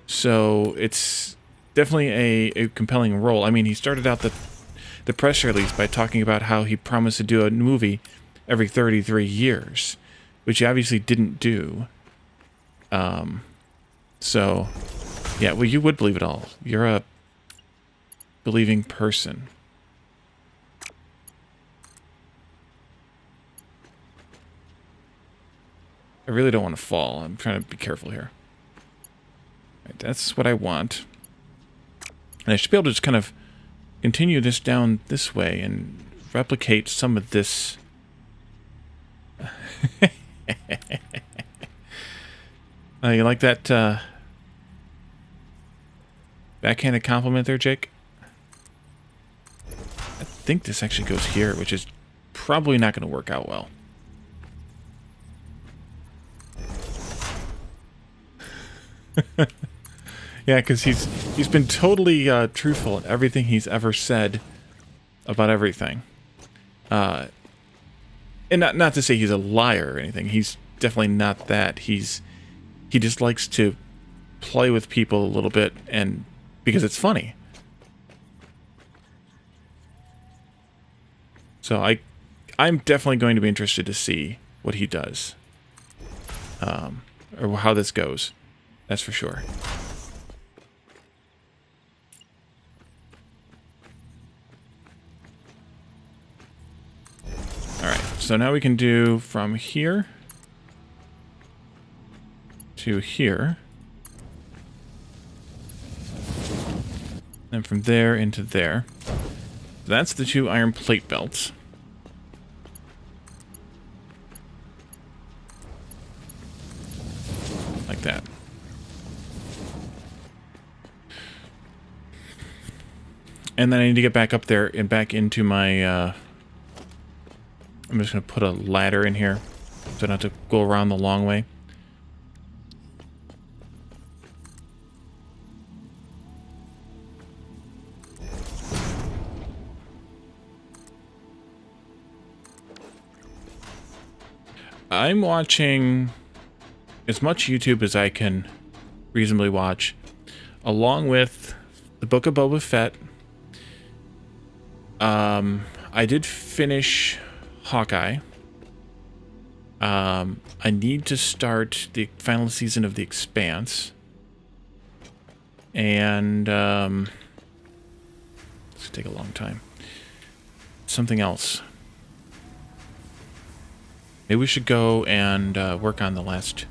So it's definitely a compelling role. I mean, he started out the press release by talking about how he promised to do a movie every 33 years, which he obviously didn't do. So, yeah, well, you would believe it all. You're a believing person. I really don't want to fall. I'm trying to be careful here. Right, that's what I want. And I should be able to just kind of continue this down this way and replicate some of this. You like that backhanded compliment there, Jake? I think this actually goes here, which is probably not going to work out well. Yeah, because he's been totally truthful in everything he's ever said about everything. And not to say he's a liar or anything. He's definitely not that. He just likes to play with people a little bit, and because it's funny. So I'm definitely going to be interested to see what he does, or how this goes. That's for sure. All right, so now we can do from here to here, and from there into there. That's the 2 iron plate belts. Like that. And then I need to get back up there and back into my, I'm just going to put a ladder in here so I don't have to go around the long way. I'm watching as much YouTube as I can reasonably watch, along with the Book of Boba Fett. I did finish Hawkeye. I need to start the final season of The Expanse. And, it's gonna take a long time. Something else. Maybe we should go and work on the last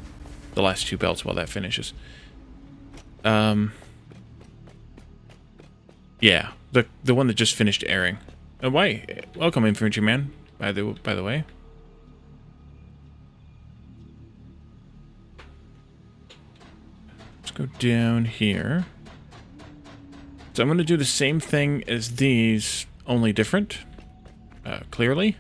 2 belts while that finishes. Yeah, the one that just finished airing. Why? Welcome, Infantryman. By the way. Let's go down here. So I'm going to do the same thing as these, only different. Clearly.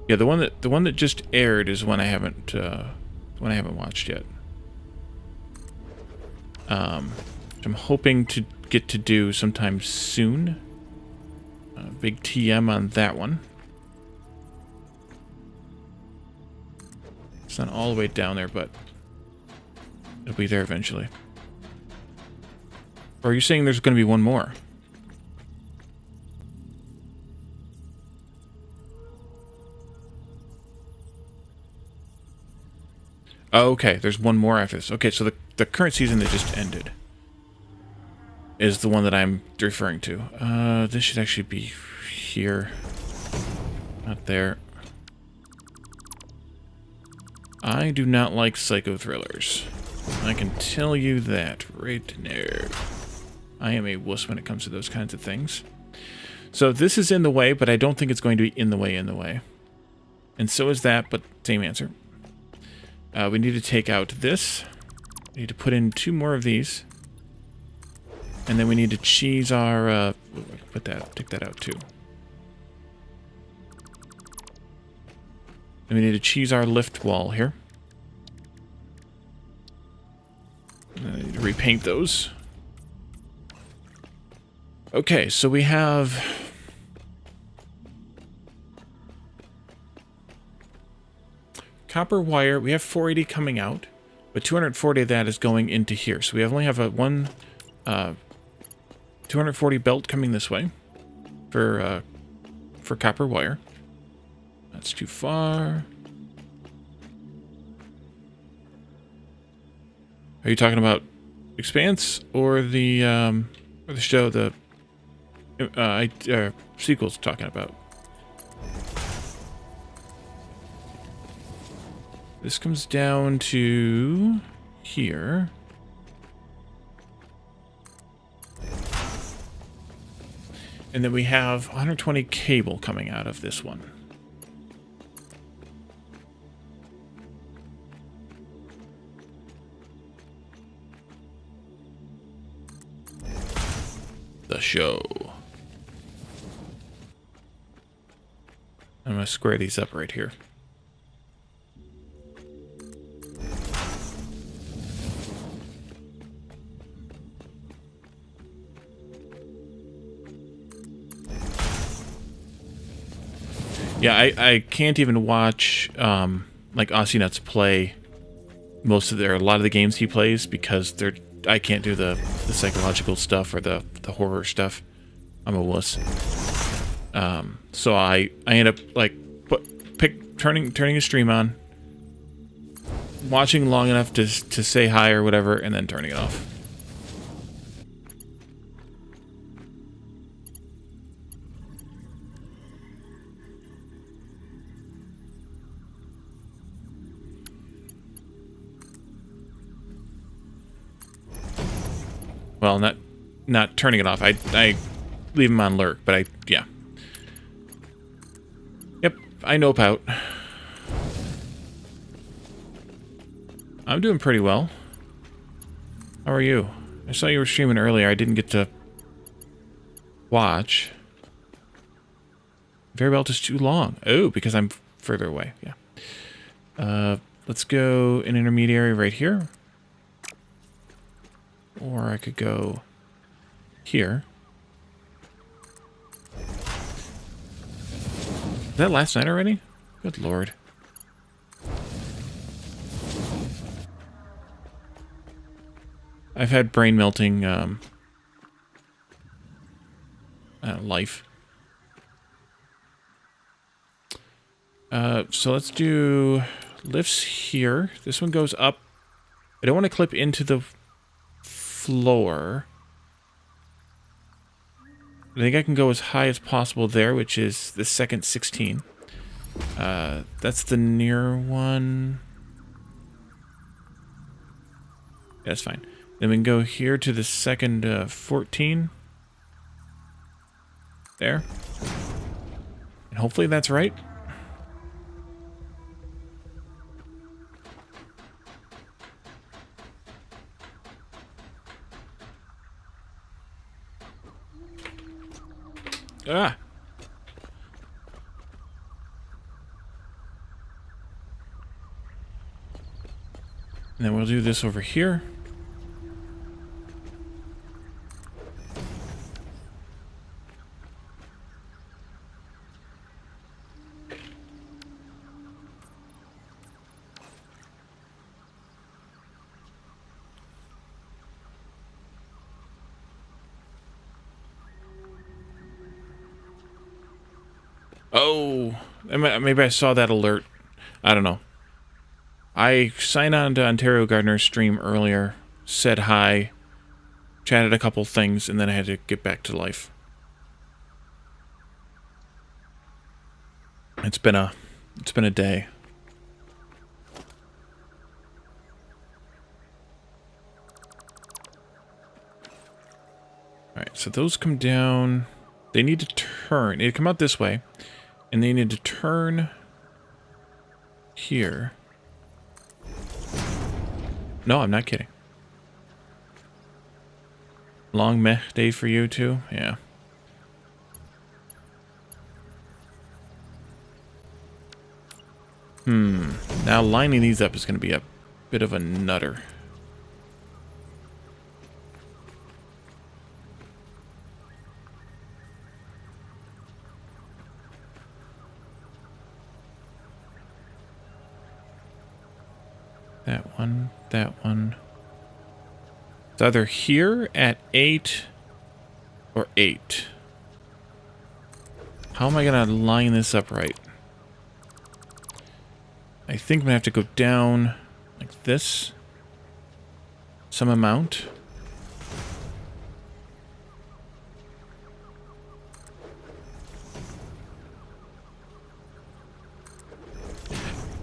Yeah, the one that just aired is one I haven't watched yet. I'm hoping to get to do sometime soon. Big TM on that one. It's not all the way down there, but it'll be there eventually. Or are you saying there's going to be one more? Oh, okay, there's one more after this. Okay, so the current season that just ended is the one that I'm referring to. This should actually be here. Not there. I do not like psycho thrillers. I can tell you that right now. I am a wuss when it comes to those kinds of things. So this is in the way, but I don't think it's going to be in the way. And so is that, but same answer. We need to take out this. We need to put in 2 more of these. And then we need to cheese our, take that out too. And we need to cheese our lift wall here. And I need to repaint those. Okay, so we have copper wire. We have 480 coming out, but 240 of that is going into here. So we only have a 240 belt coming this way for copper wire. That's too far. Are you talking about Expanse or the show the sequel's talking about? This comes down to here. And then we have 120 cable coming out of this one. The show. I'm going to square these up right here. Yeah, I can't even watch like Aussie Nuts play a lot of the games he plays because I can't do the psychological stuff or the horror stuff. I'm a wuss. So I end up like turning a stream on, watching long enough to say hi or whatever, and then turning it off. Well, not turning it off. I leave him on lurk, but yeah. Yep, I nope out. I'm doing pretty well. How are you? I saw you were streaming earlier. I didn't get to watch. Very well, just too long. Oh, because I'm further away. Yeah. Let's go an intermediary right here. Or I could go here. Is that last night already? Good lord. I've had brain melting life. So let's do lifts here. This one goes up. I don't want to clip into the floor. I think I can go as high as possible there, which is the second 16. That's the near one. Yeah, that's fine. Then we can go here to the second 14. There. And hopefully that's right. Ah! And then we'll do this over here. Oh, maybe I saw that alert. I don't know. I signed on to Ontario Gardener's stream earlier, said hi, chatted a couple things, and then I had to get back to life. It's been a day. All right, so those come down. They need to turn. They come out this way, and they need to turn here. No, I'm not kidding. Long meh day for you too? Yeah. Now lining these up is going to be a bit of a nutter. That one, that one. It's either here at 8 or 8. How am I going to line this up right? I think I'm going to have to go down like this. Some amount.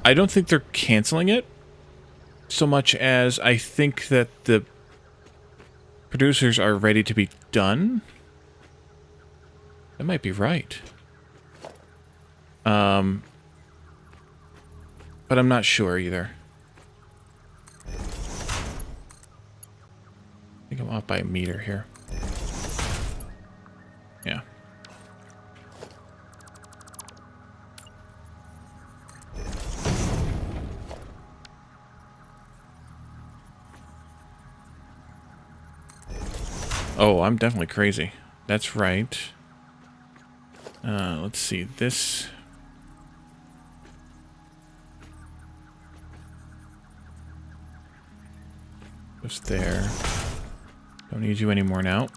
I don't think they're canceling it so much as I think that the producers are ready to be done. That might be right. But I'm not sure either. I think I'm off by a meter here. Yeah. Oh, I'm definitely crazy. That's right. Let's see. This... goes there. Don't need you anymore now.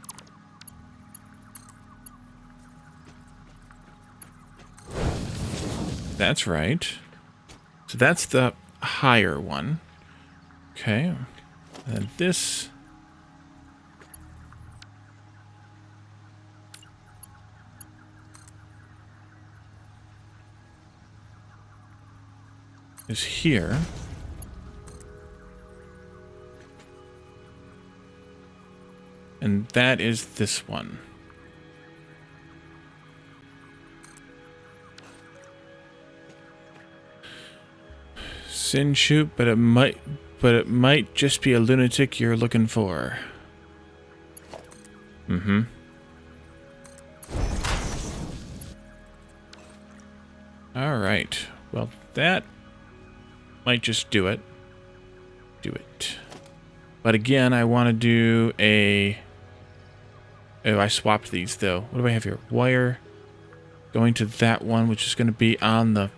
That's right. So that's the higher one. Okay. And this... is here. And that is this one. Sin shoot, but it might just be a lunatic you're looking for. Mm-hmm. All right. Well, that might just do it. Do it. But again, I want to do a... oh, I swapped these, though. What do I have here? Wire going to that one, which is going to be on the...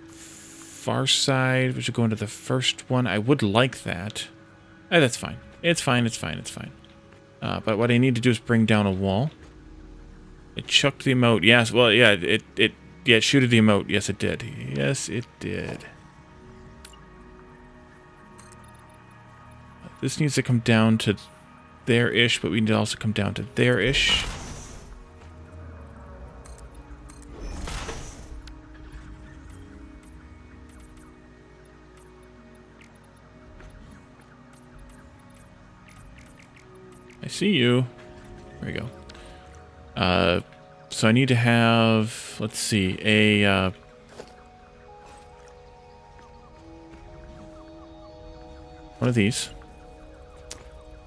far side, which is going to the first one. I would like that. That's fine. It's fine, it's fine, it's fine. But what I need to do is bring down a wall. It chucked the emote. Yes, well, yeah, it shooted the emote. Yes, it did. Yes, it did. This needs to come down to there-ish, but we need to also come down to there-ish. I see you. There we go. So I need to have, let's see, a one of these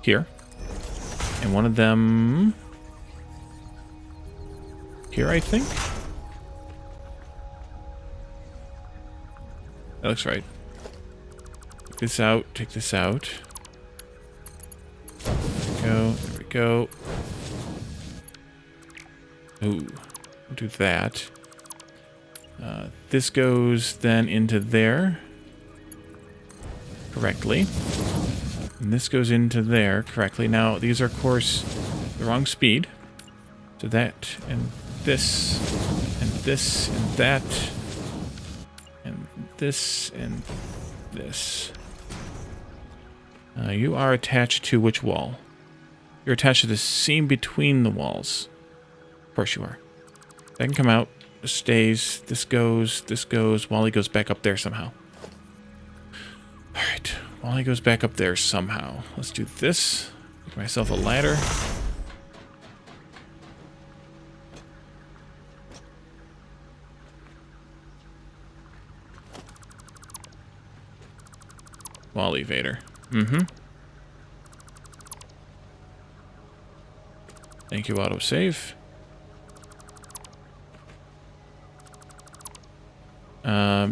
here, and one of them here, I think. That looks right. Take this out, take this out. There we go. Ooh, we'll do that. This goes then into there correctly. And this goes into there correctly. Now, these are, of course, the wrong speed. So that, and this, and this, and that, and this, and this. You are attached to which wall? You're attached to the seam between the walls. Of course you are. That can come out. This stays. This goes. Wally goes back up there somehow. Alright. Wally goes back up there somehow. Let's do this. Make myself a ladder. Wally Vader. Mm-hmm. Thank you, autosave.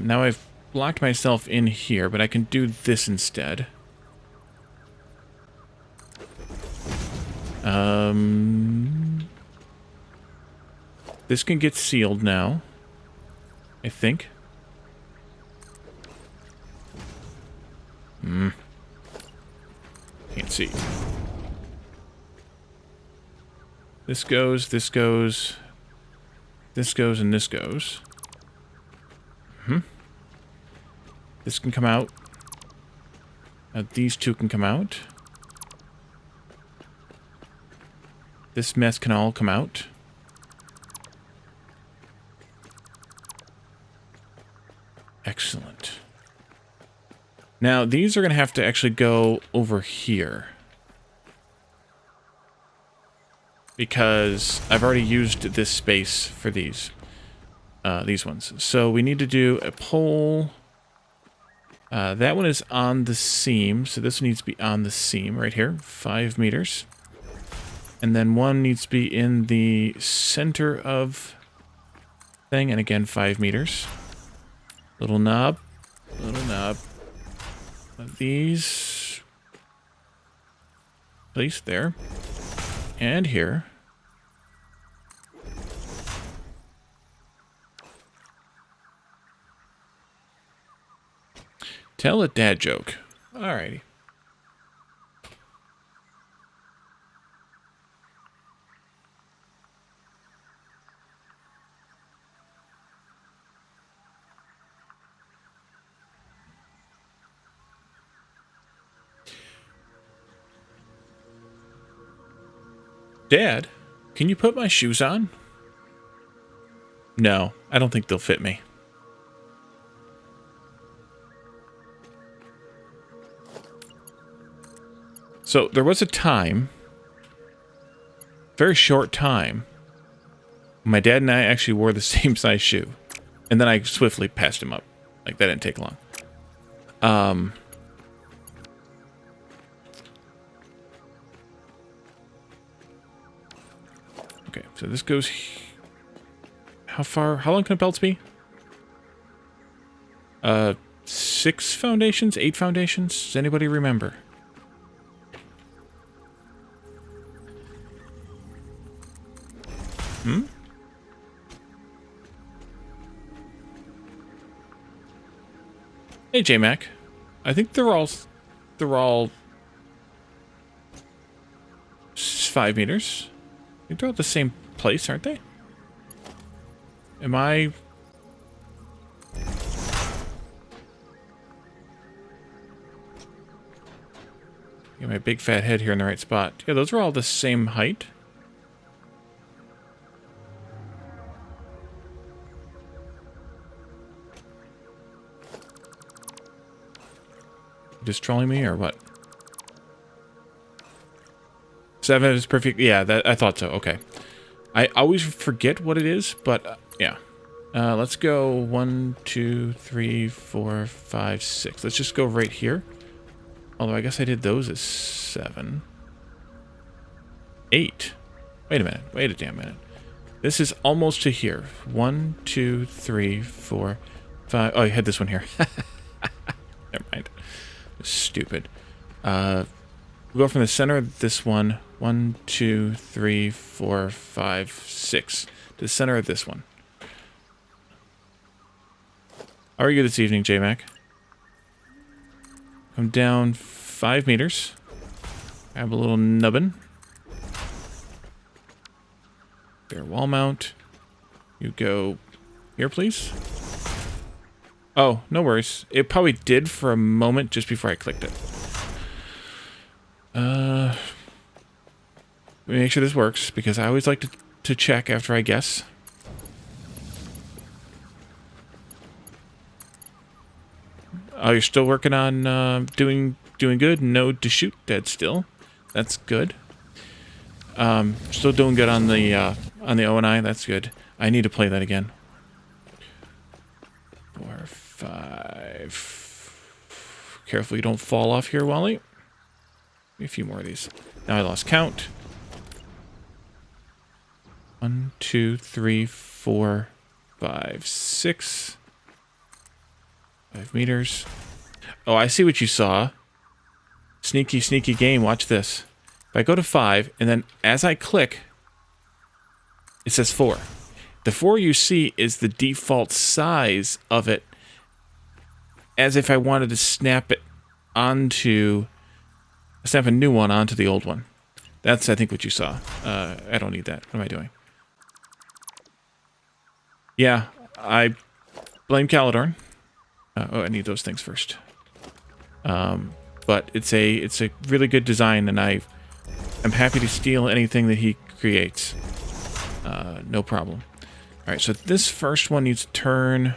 Now I've blocked myself in here, but I can do this instead. This can get sealed now, I think. Can't see. This goes, this goes, this goes, and this goes. This can come out. These two can come out. This mess can all come out. Excellent. Now, these are going to have to actually go over here. Because I've already used this space for these ones. So we need to do a pole. That one is on the seam, so this one needs to be on the seam right here, 5 meters. And then one needs to be in the center of thing, and again, 5 meters. Little knob of these. Place there. And here. Tell a dad joke. Alrighty. Dad, can you put my shoes on? No, I don't think they'll fit me. So there was a time, very short time, my dad and I actually wore the same size shoe. And then I swiftly passed him up. Like, that didn't take long. Okay, so this goes... How long can belts be? 6 foundations? 8 foundations? Does anybody remember? Hmm? Hey, J-Mac. I think they're all 5 meters. I think they're all the same place, aren't they? Am I... Get my big fat head here in the right spot. Yeah, those are all the same height. Just trolling me or what? 7 is perfect. Yeah, that I thought so. Okay. I always forget what it is, but yeah. Let's go 1, 2, 3, 4, 5, 6. Let's just go right here. Although I guess I did those as 7. 8. Wait a minute. Wait a damn minute. This is almost to here. 1, 2, 3, 4, 5. Oh, I had this one here. Never mind. Stupid. We'll go from the center of this one. 1, 2, 3, 4, 5, 6. To the center of this one. How are you this evening, J-Mac? Come down 5 meters. Grab a little nubbin. There, wall mount. You go here, please. Oh, no worries. It probably did for a moment just before I clicked it. Let me make sure this works, because I always like to check after I guess. Oh, you're still working on doing good? Node to shoot dead still. That's good. Still doing good on the O&I. That's good. I need to play that again. 4, 5. Careful you don't fall off here, Wally. A few more of these. Now I lost count. 1, 2, 3, 4, 5, 6. 5 meters. Oh, I see what you saw. Sneaky, sneaky game. Watch this. If I go to 5, and then as I click, it says 4. The 4 you see is the default size of it, as if I wanted to snap it onto... snap a new one onto the old one. That's, I think, what you saw. I don't need that. What am I doing? Yeah, I blame Calidorn. Oh, I need those things first. But it's a really good design, and I'm happy to steal anything that he creates. No problem. All right, so this first one needs to turn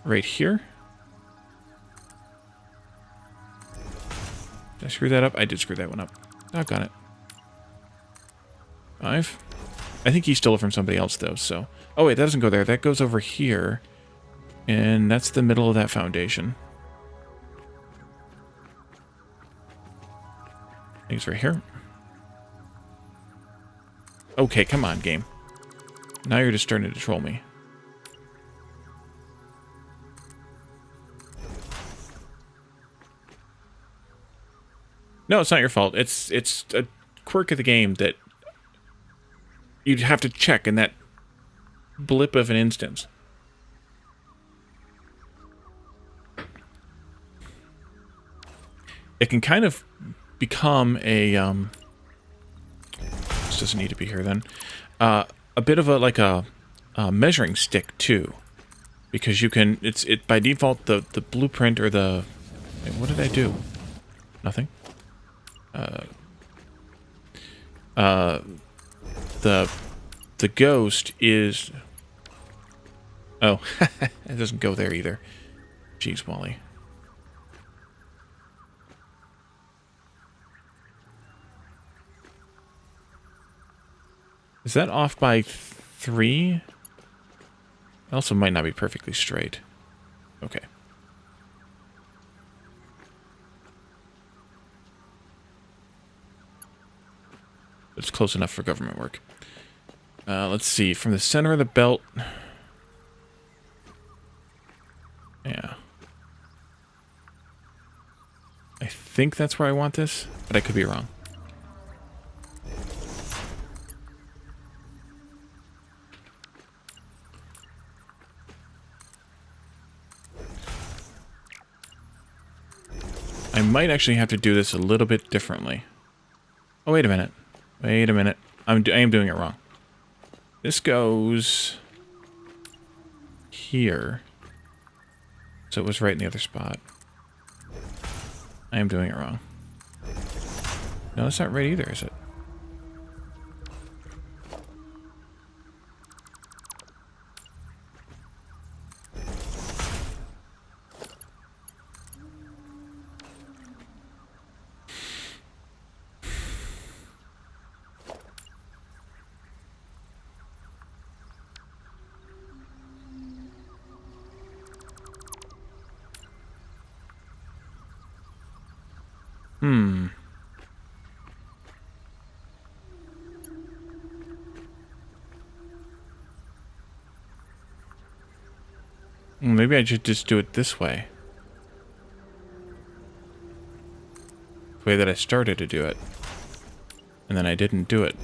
right here. Did I screw that up? I did screw that one up. Doggone it. 5. I think he stole it from somebody else, though, so... Oh, wait, that doesn't go there. That goes over here. And that's the middle of that foundation. I think it's right here. Okay, come on, game. Now you're just starting to troll me. No, it's not your fault. It's a quirk of the game that you'd have to check in that blip of an instance. It can kind of become a this doesn't need to be here then. A bit of a measuring stick too, because you can. It's by default the blueprint or the. Wait, what did I do? Nothing. The ghost is. Oh, it doesn't go there either. Jeez, Wally. Is that off by 3? It also might not be perfectly straight. Okay. It's close enough for government work. Let's see. From the center of the belt... Yeah. I think that's where I want this, but I could be wrong. I might actually have to do this a little bit differently. Oh, wait a minute. Wait a minute. I am doing it wrong. This goes here. So it was right in the other spot. I am doing it wrong. No, that's not right either, is it? Maybe I should just do it this way. The way that I started to do it. And then I didn't do it.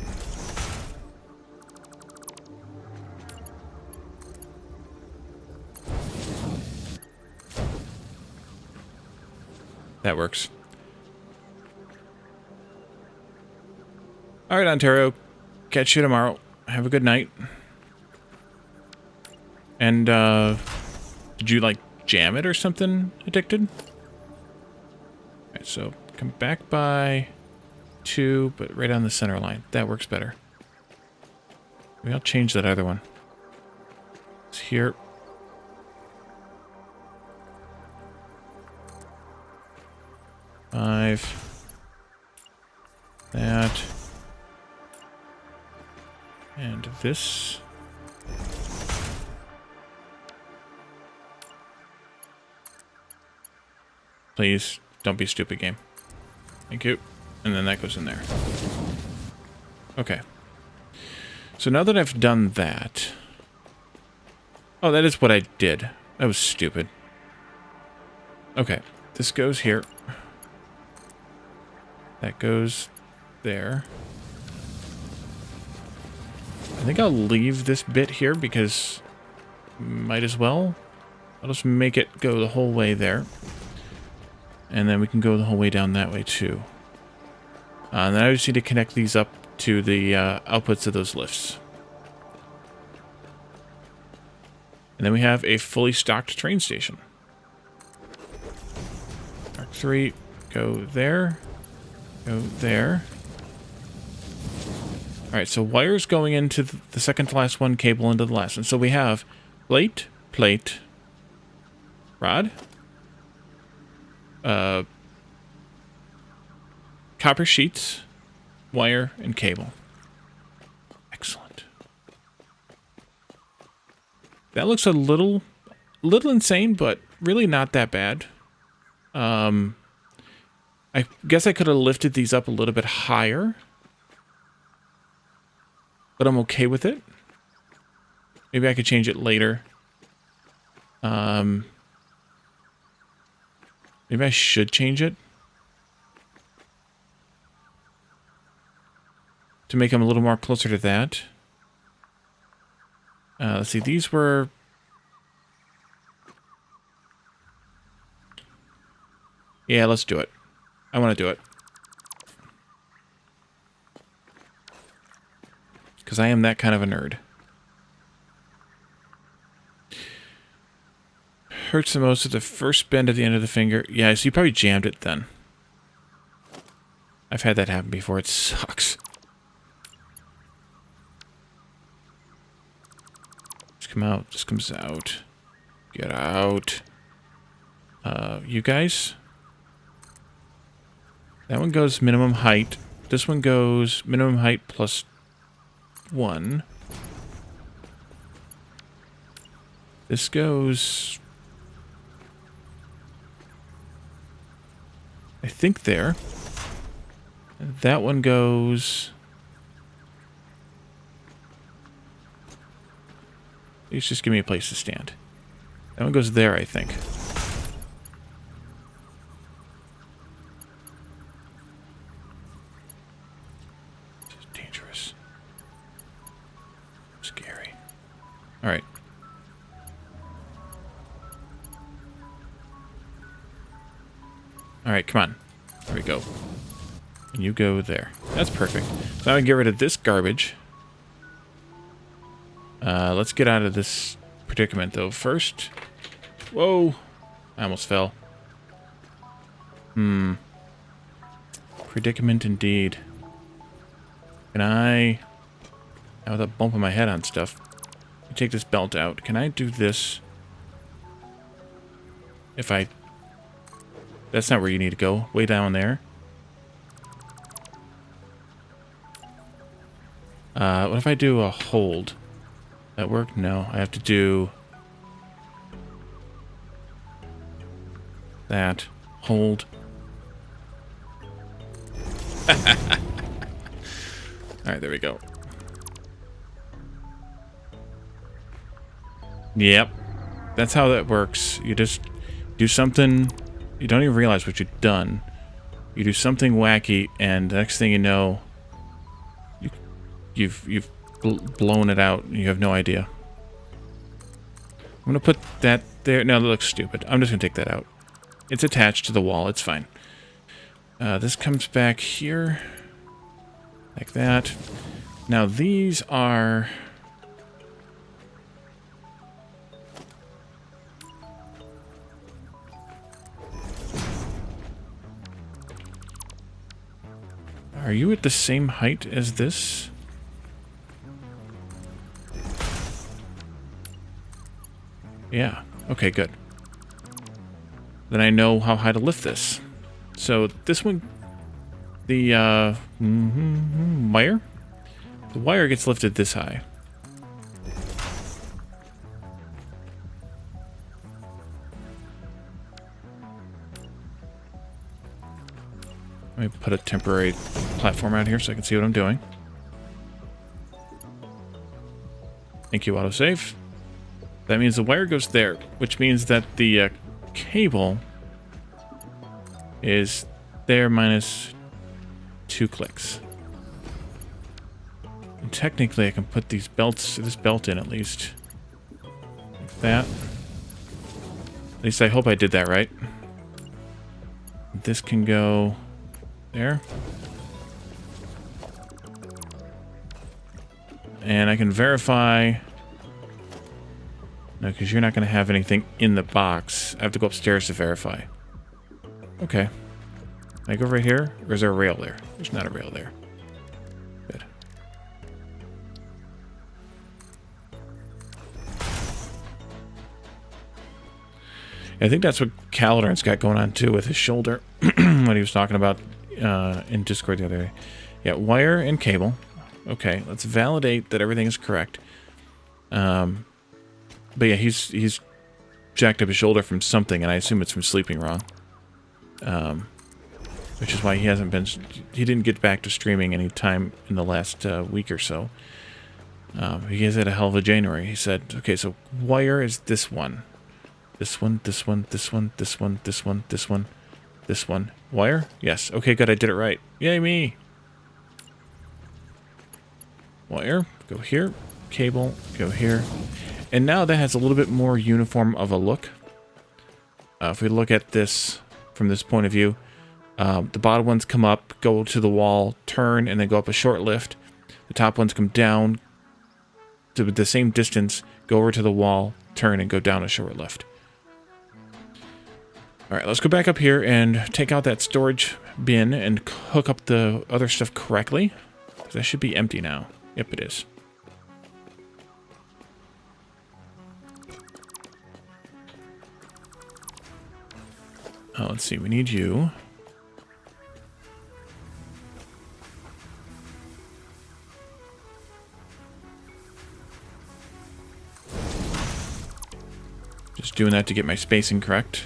That works. Alright, Ontario. Catch you tomorrow. Have a good night. And, did you, like, jam it or something, Addicted? Alright, so come back by 2, but right on the center line. That works better. Maybe I'll change that other one. It's here. Five. That. And this. Please, don't be stupid, game. Thank you. And then that goes in there. Okay. So now that I've done that... Oh, that is what I did. That was stupid. Okay. This goes here. That goes there. I think I'll leave this bit here because might as well. I'll just make it go the whole way there. And then we can go the whole way down that way too. And then I just need to connect these up to the outputs of those lifts. And then we have a fully stocked train station. Mark 3, go there. Go there. Alright, so wires going into the second to last one, cable into the last one. So we have plate, plate, rod, copper sheets, wire, and cable. Excellent. That looks a little insane, but really not that bad. I guess I could have lifted these up a little bit higher, but I'm okay with it. Maybe I could change it later. Maybe I should change it to make them a little more closer to that. Let's see, these were... Yeah, let's do it. I want to do it. Because I am that kind of a nerd. Hurts the most at the first bend at the end of the finger. Yeah, so you probably jammed it then. I've had that happen before. It sucks. Just come out. Just comes out. Get out. You guys? That one goes minimum height. This one goes minimum height plus 1. This goes... I think there. And that one goes... Please just give me a place to stand. That one goes there, I think. This is dangerous. Scary. Alright. Alright, come on. There we go. And you go there. That's perfect. So now I can get rid of this garbage. Let's get out of this predicament, though, first. Whoa! I almost fell. Predicament indeed. Can I... Now without bumping my head on stuff. Let me take this belt out. Can I do this? If I... That's not where you need to go. Way down there. What if I do a hold? That work? No. I have to do... that. Hold. Alright, there we go. Yep. That's how that works. You just do something... You don't even realize what you've done. You do something wacky, and the next thing you know, you've blown it out. And you have no idea. I'm gonna put that there. No, that looks stupid. I'm just gonna take that out. It's attached to the wall. It's fine. This comes back here, like that. Now these are. Are you at the same height as this? Yeah. Okay, good. Then I know how high to lift this. So this one, the wire? The wire gets lifted this high. Let me put a temporary platform out here so I can see what I'm doing. Thank you, autosave. That means the wire goes there, which means that the cable is there minus 2 clicks. And technically, I can put these belts, this belt in at least. Like that. At least I hope I did that right. This can go... there. And I can verify... No, because you're not going to have anything in the box. I have to go upstairs to verify. Okay. Can I go right here? Or is there a rail there? There's not a rail there. Good. I think that's what Calidorn's got going on too with his shoulder. When he was talking about in Discord the other day. Yeah, wire and cable. Okay, let's validate that everything is correct. But yeah, he's jacked up his shoulder from something, and I assume it's from sleeping wrong. Which is why he didn't get back to streaming any time in the last week or so. He has had a hell of a January. He said, okay, so wire is this one. This one, this one, this one, this one, this one, this one, this one. Wire? Yes. Okay, good, I did it right. Yay, me! Wire, go here. Cable, go here. And now that has a little bit more uniform of a look. If we look at this from this point of view, the bottom ones come up, go to the wall, turn, and then go up a short lift. The top ones come down to the same distance, go over to the wall, turn, and go down a short lift. Alright, let's go back up here and take out that storage bin and hook up the other stuff correctly. That should be empty now. Yep, it is. Oh, let's see, we need you. Just doing that to get my spacing correct.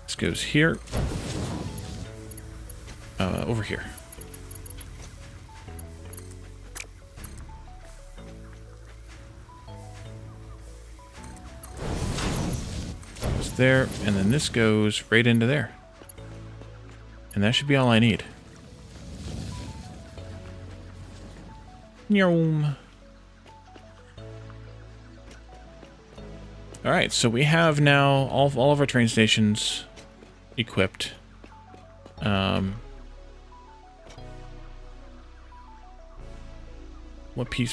This goes here. Over here. Goes there, and then this goes right into there. And that should be all I need. Nyom. Alright, so we have now all of our train stations equipped.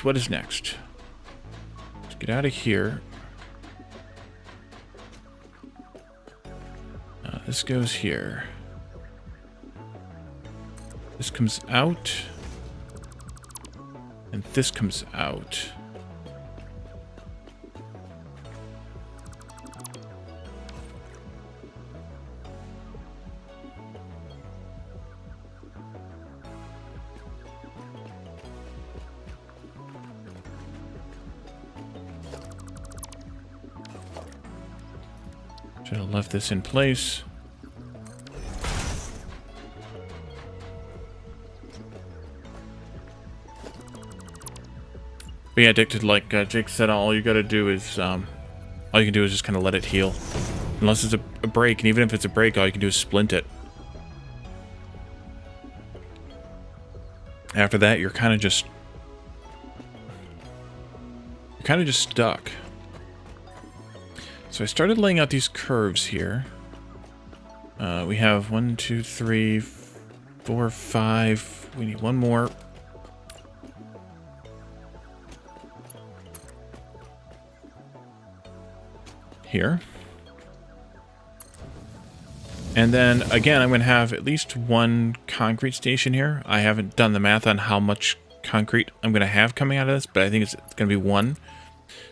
What is next? Let's get out of here. This goes here. This comes out. And this comes out. Should have left this in place. But yeah, addicted, like Jake said, all you gotta do is, all you can do is just kind of let it heal. Unless it's a break, and even if it's a break, all you can do is splint it. After that, you're kind of just stuck. So I started laying out these curves here. We have 1, 2, 3, 4, 5. We need one more. Here. And then, again, I'm going to have at least one concrete station here. I haven't done the math on how much concrete I'm going to have coming out of this, but I think it's going to be one.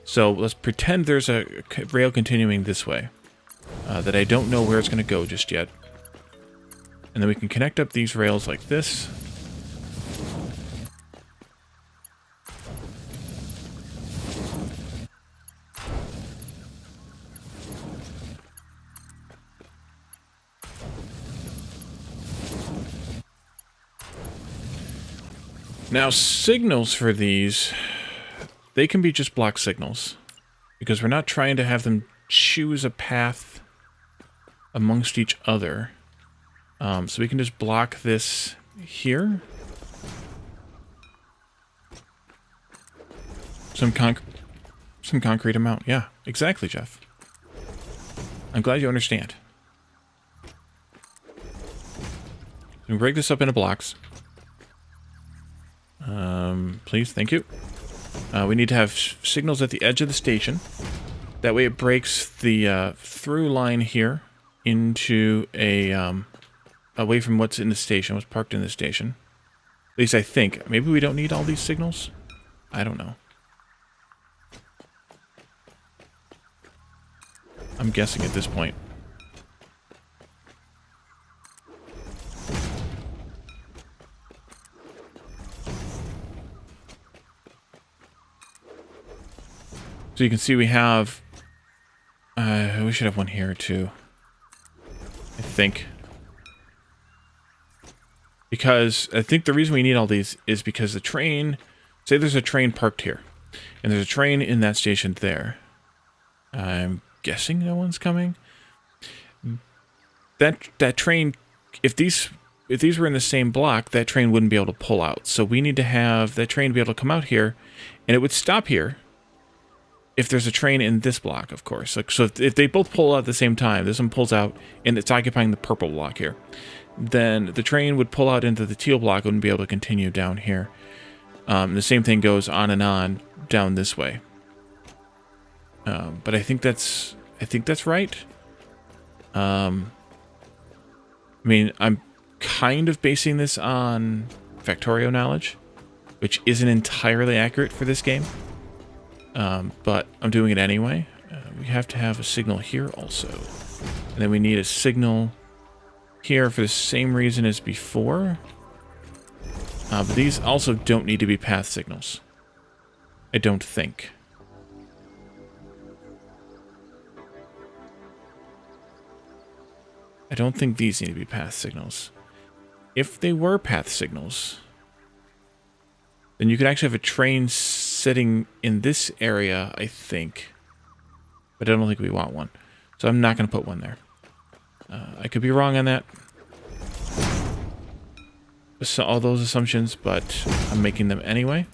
So let's pretend there's a rail continuing this way. That I don't know where it's going to go just yet. And then we can connect up these rails like this. Now, signals for these, they can be just block signals, because we're not trying to have them choose a path amongst each other. So we can just block this here. Some concrete amount. Yeah, exactly, Jeff. I'm glad you understand. We break this up into blocks. Please, thank you. We need to have signals at the edge of the station. That way it breaks the through line here into a away from what's in the station, what's parked in the station. At least I think. Maybe we don't need all these signals? I don't know. I'm guessing at this point. So you can see we have... we should have one here too. I think. Because I think the reason we need all these is because the train... Say there's a train parked here. And there's a train in that station there. I'm guessing no one's coming. That train... If these were in the same block, that train wouldn't be able to pull out. So we need to have that train be able to come out here. And it would stop here. If there's a train in this block, of course. Like, so if they both pull out at the same time, this one pulls out and it's occupying the purple block here, then the train would pull out into the teal block and wouldn't be able to continue down here. The same thing goes on and on down this way. But I think that's right. I mean, I'm kind of basing this on Factorio knowledge, which isn't entirely accurate for this game. But I'm doing it anyway. We have to have a signal here also. And then we need a signal here for the same reason as before. But these also don't need to be path signals. I don't think. I don't think these need to be path signals. If they were path signals, then you could actually have a train sitting in this area, I think. But I don't think we want one. So I'm not going to put one there. I could be wrong on that. So all those assumptions, but I'm making them anyway.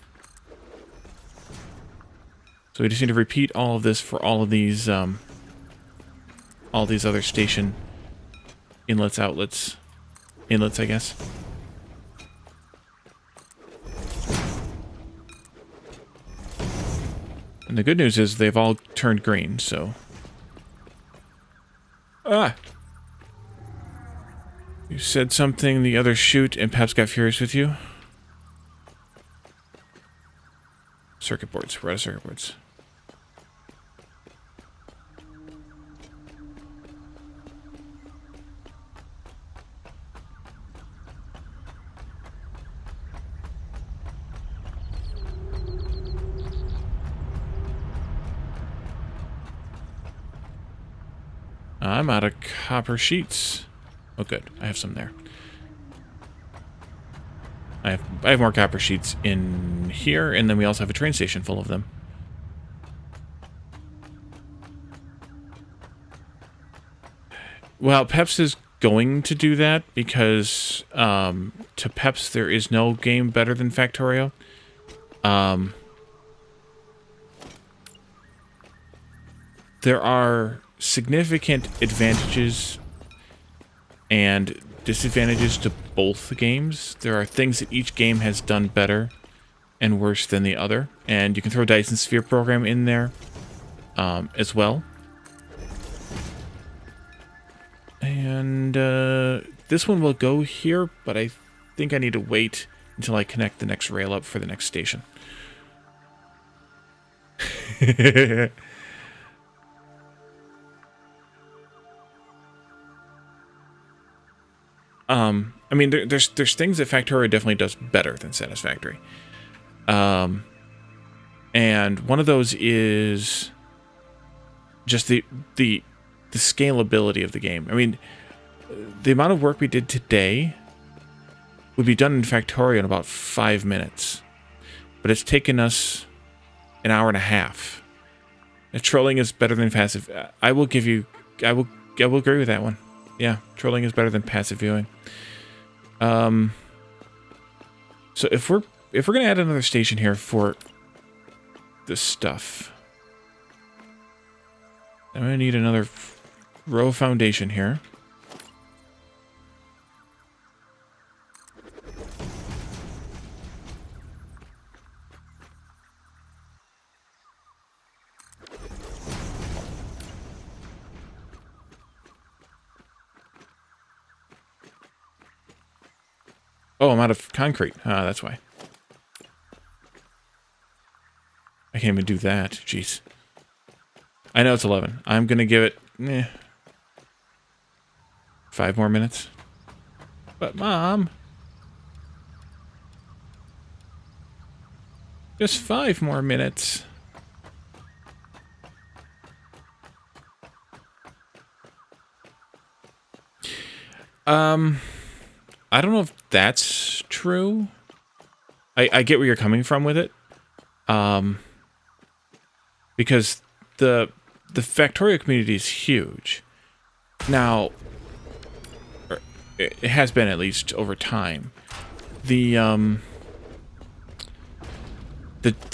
So we just need to repeat all of this for all these other station inlets, outlets. Inlets, I guess. And the good news is they've all turned green, so... Ah! You said something, the others shoot, and Peps got furious with you? Circuit boards. We're out of circuit boards. I'm out of copper sheets. Oh, good. I have some there. I have more copper sheets in here, and then we also have a train station full of them. Well, Peps is going to do that because to Peps there is no game better than Factorio. There are significant advantages and disadvantages to both games. There are things that each game has done better and worse than the other, and you can throw Dyson Sphere Program in there as well. And this one will go here, but I think I need to wait until I connect the next rail up for the next station. I mean, there's things that Factorio definitely does better than Satisfactory. And one of those is just the scalability of the game. I mean, the amount of work we did today would be done in Factorio in about 5 minutes. But it's taken us an hour and a half. Trolling is better than passive. I will agree with that one. Yeah, trolling is better than passive viewing. So if we're gonna add another station here for this stuff, I'm gonna need another row foundation here. Oh, I'm out of concrete. Ah, that's why. I can't even do that. Jeez. I know it's 11. I'm going to give it 5 more minutes. But, Mom... Just 5 more minutes. I don't know if that's true. I get where you're coming from with it. Because the Factorio community is huge. Now, it has been at least over time. The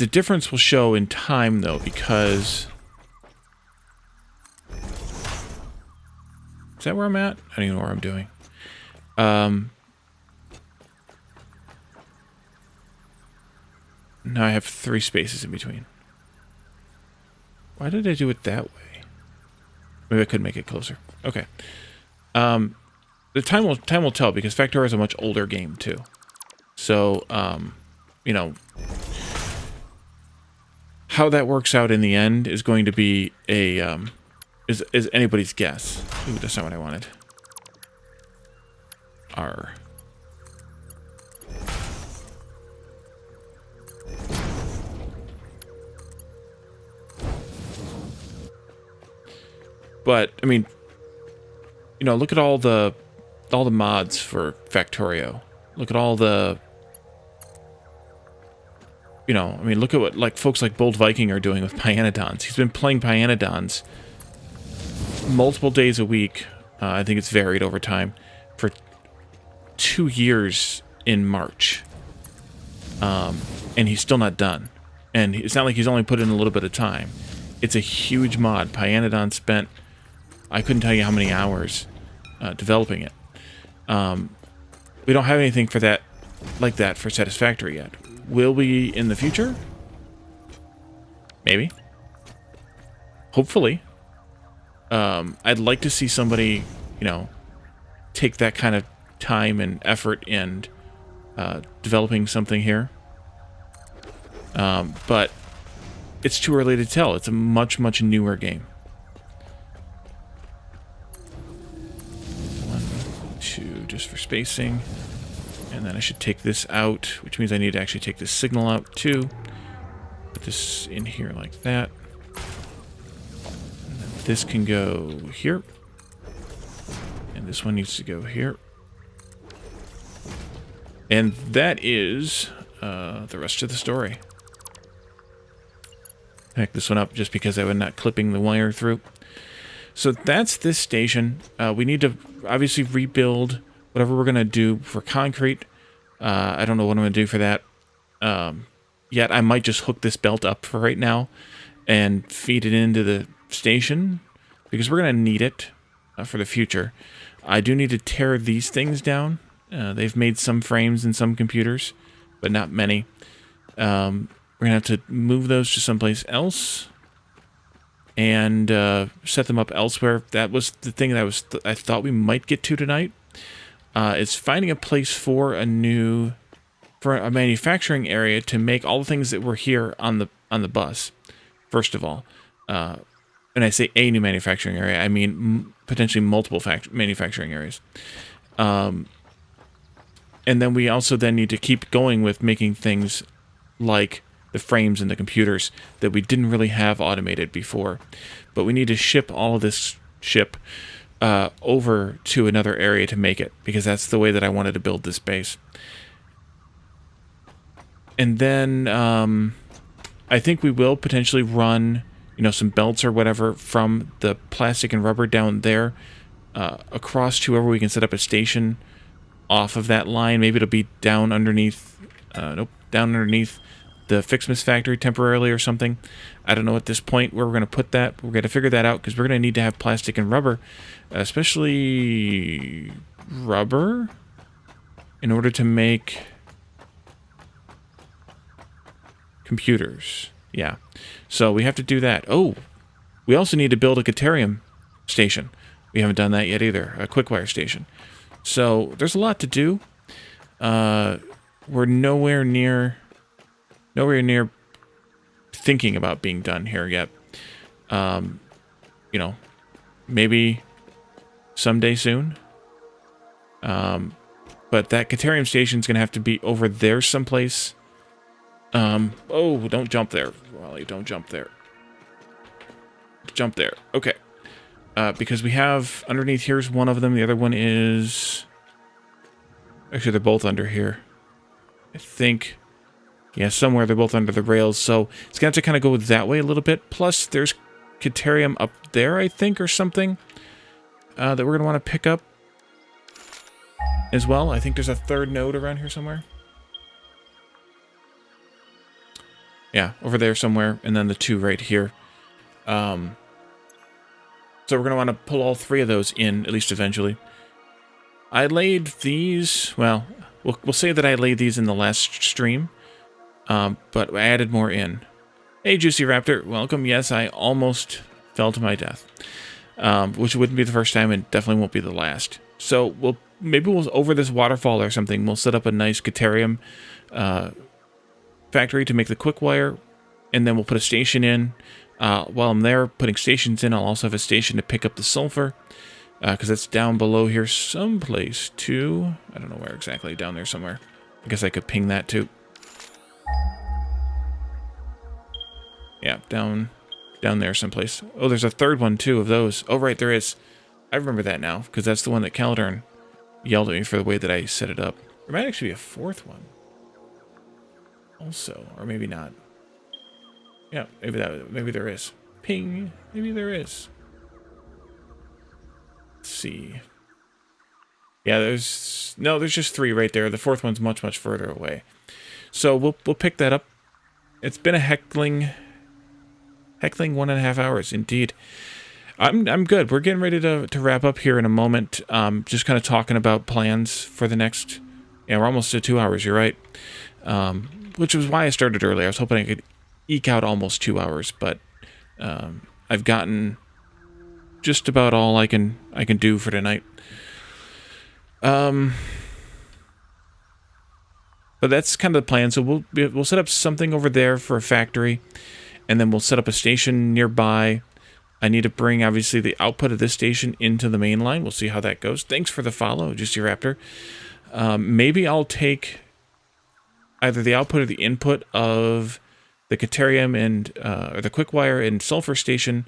difference will show in time though, because is that where I'm at? I don't even know what I'm doing. Now I have 3 spaces in between. Why did I do it that way? Maybe I could make it closer. Okay. The time will tell, because Factorio is a much older game too. So, you know, how that works out in the end is going to be a is anybody's guess. Ooh, that's not what I wanted. R. But I mean, you know, look at all the mods for Factorio. Look at all the, you know, I mean, look at what like folks like Bold Viking are doing with Pyanodons. He's been playing Pyanodons multiple days a week. I think it's varied over time for 2 years in March, and he's still not done. And it's not like he's only put in a little bit of time. It's a huge mod. Pyanodon spent, I couldn't tell you how many hours developing it. We don't have anything for that, like that, for Satisfactory yet. Will we in the future? Maybe. Hopefully. I'd like to see somebody, you know, take that kind of time and effort in developing something here. But it's too early to tell. It's a much, much newer game. 1, 2, just for spacing. And then I should take this out, which means I need to actually take this signal out too. Put this in here like that. And then this can go here. And this one needs to go here. And that is the rest of the story. Connect this one up just because I was not clipping the wire through. So that's this station. We need to obviously rebuild whatever we're going to do for concrete. I don't know what I'm going to do for that yet. I might just hook this belt up for right now and feed it into the station because we're going to need it for the future. I do need to tear these things down. They've made some frames in some computers, but not many. We're going to have to move those to someplace else and set them up elsewhere. That was the thing that I thought we might get to tonight. Is finding a place for a manufacturing area to make all the things that were here on the bus. First of all, when I say a new manufacturing area, I mean potentially multiple manufacturing areas. And then we also then need to keep going with making things like the frames and the computers that we didn't really have automated before. But we need to ship all of this over to another area to make it, because that's the way that I wanted to build this base. And then I think we will potentially run, you know, some belts or whatever from the plastic and rubber down there across to wherever we can set up a station off of that line. Maybe it'll be down underneath, down underneath the Fixmas factory temporarily or something. I don't know at this point where we're going to put that. We're going to figure that out because we're going to need to have plastic and rubber, especially rubber, in order to make computers. Yeah. So we have to do that. Oh, we also need to build a Caterium station. We haven't done that yet either. A quickwire station. So there's a lot to do. We're nowhere near thinking about being done here yet. You know, maybe someday soon. But that Caterium station is going to have to be over there someplace. Oh, don't jump there, Wally. Don't jump there. Jump there. Okay. because we have underneath here's one of them. The other one is actually they're both under here. I think, yeah, somewhere they're both under the rails. So it's gonna have to kind of go that way a little bit. Plus, there's Caterium up there, I think, or something that we're gonna want to pick up as well. I think there's a third node around here somewhere. Yeah, over there somewhere, and then the two right here. So we're going to want to pull all three of those in, at least eventually. I laid these, well, we'll say that I laid these in the last stream, but I added more in. Hey, Juicy Raptor, welcome. Yes, I almost fell to my death, which wouldn't be the first time and definitely won't be the last. So maybe we'll, over this waterfall or something, we'll set up a nice Caterium factory to make the quick wire, and then we'll put a station in. While I'm there putting stations in, I'll also have a station to pick up the sulfur, because that's down below here someplace too. I don't know where exactly, down there somewhere. I guess I could ping that too. Yeah, down there someplace. Oh, there's a third one too of those. Oh, right, there is. I remember that now, because that's the one that Calderon yelled at me for the way that I set it up. There might actually be a fourth one also, or maybe not. Yeah, maybe there is. Ping. Maybe there is. Let's see. Yeah, there's just three right there. The fourth one's much further away. So we'll pick that up. It's been a heckling 1.5 hours indeed. I'm good. We're getting ready to wrap up here in a moment. Just kind of talking about plans for the next. Yeah, we're almost at 2 hours. You're right. Which was why I started early. I was hoping I could eke out almost 2 hours, but I've gotten just about all I can do for tonight. But that's kind of the plan. So we'll set up something over there for a factory, and then we'll set up a station nearby. I need to bring obviously the output of this station into the main line. We'll see how that goes. Thanks for the follow, Juicy Raptor. Maybe I'll take either the output or the input of the Caterium and or the Quickwire and Sulfur station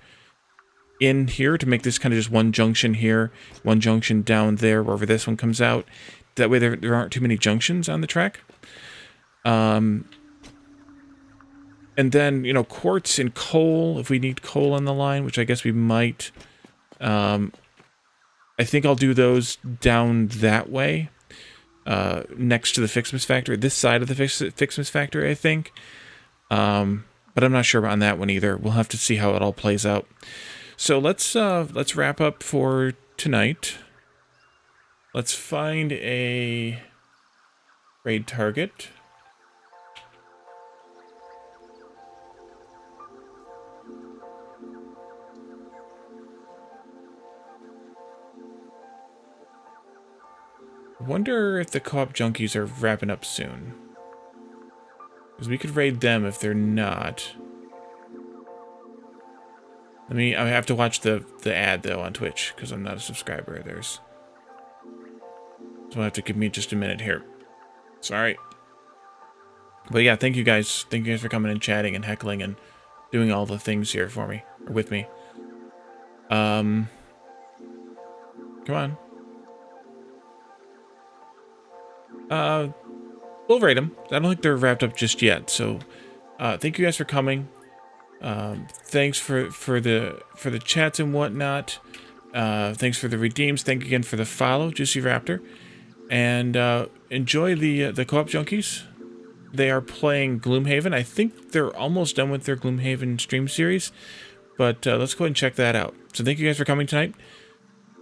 in here to make this kind of just one junction here, one junction down there, wherever this one comes out. That way there aren't too many junctions on the track. And then, you know, quartz and coal, if we need coal on the line, which I guess we might. I think I'll do those down that way, next to the Fixmas factory, this side of the Fixmas factory, I think. But I'm not sure on that one either. We'll have to see how it all plays out. So let's wrap up for tonight. Let's find a raid target. I wonder if the co-op junkies are wrapping up soon. Because we could raid them if they're not. I have to watch the ad though on Twitch because I'm not a subscriber of theirs. So I'll have to give me just a minute here. Sorry. But yeah, thank you guys. Thank you guys for coming and chatting and heckling and doing all the things here for me, or with me. Come on. We'll raid them. I don't think they're wrapped up just yet. So, thank you guys for coming. Thanks for the chats and whatnot. Thanks for the redeems. Thank you again for the follow, Juicy Raptor. And enjoy the co-op junkies. They are playing Gloomhaven. I think they're almost done with their Gloomhaven stream series. But let's go ahead and check that out. So thank you guys for coming tonight.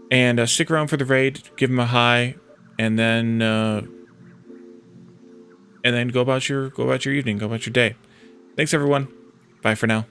And stick around for the raid. Give them a hi. And then go about your evening. Go about your day. Thanks, everyone. Bye for now.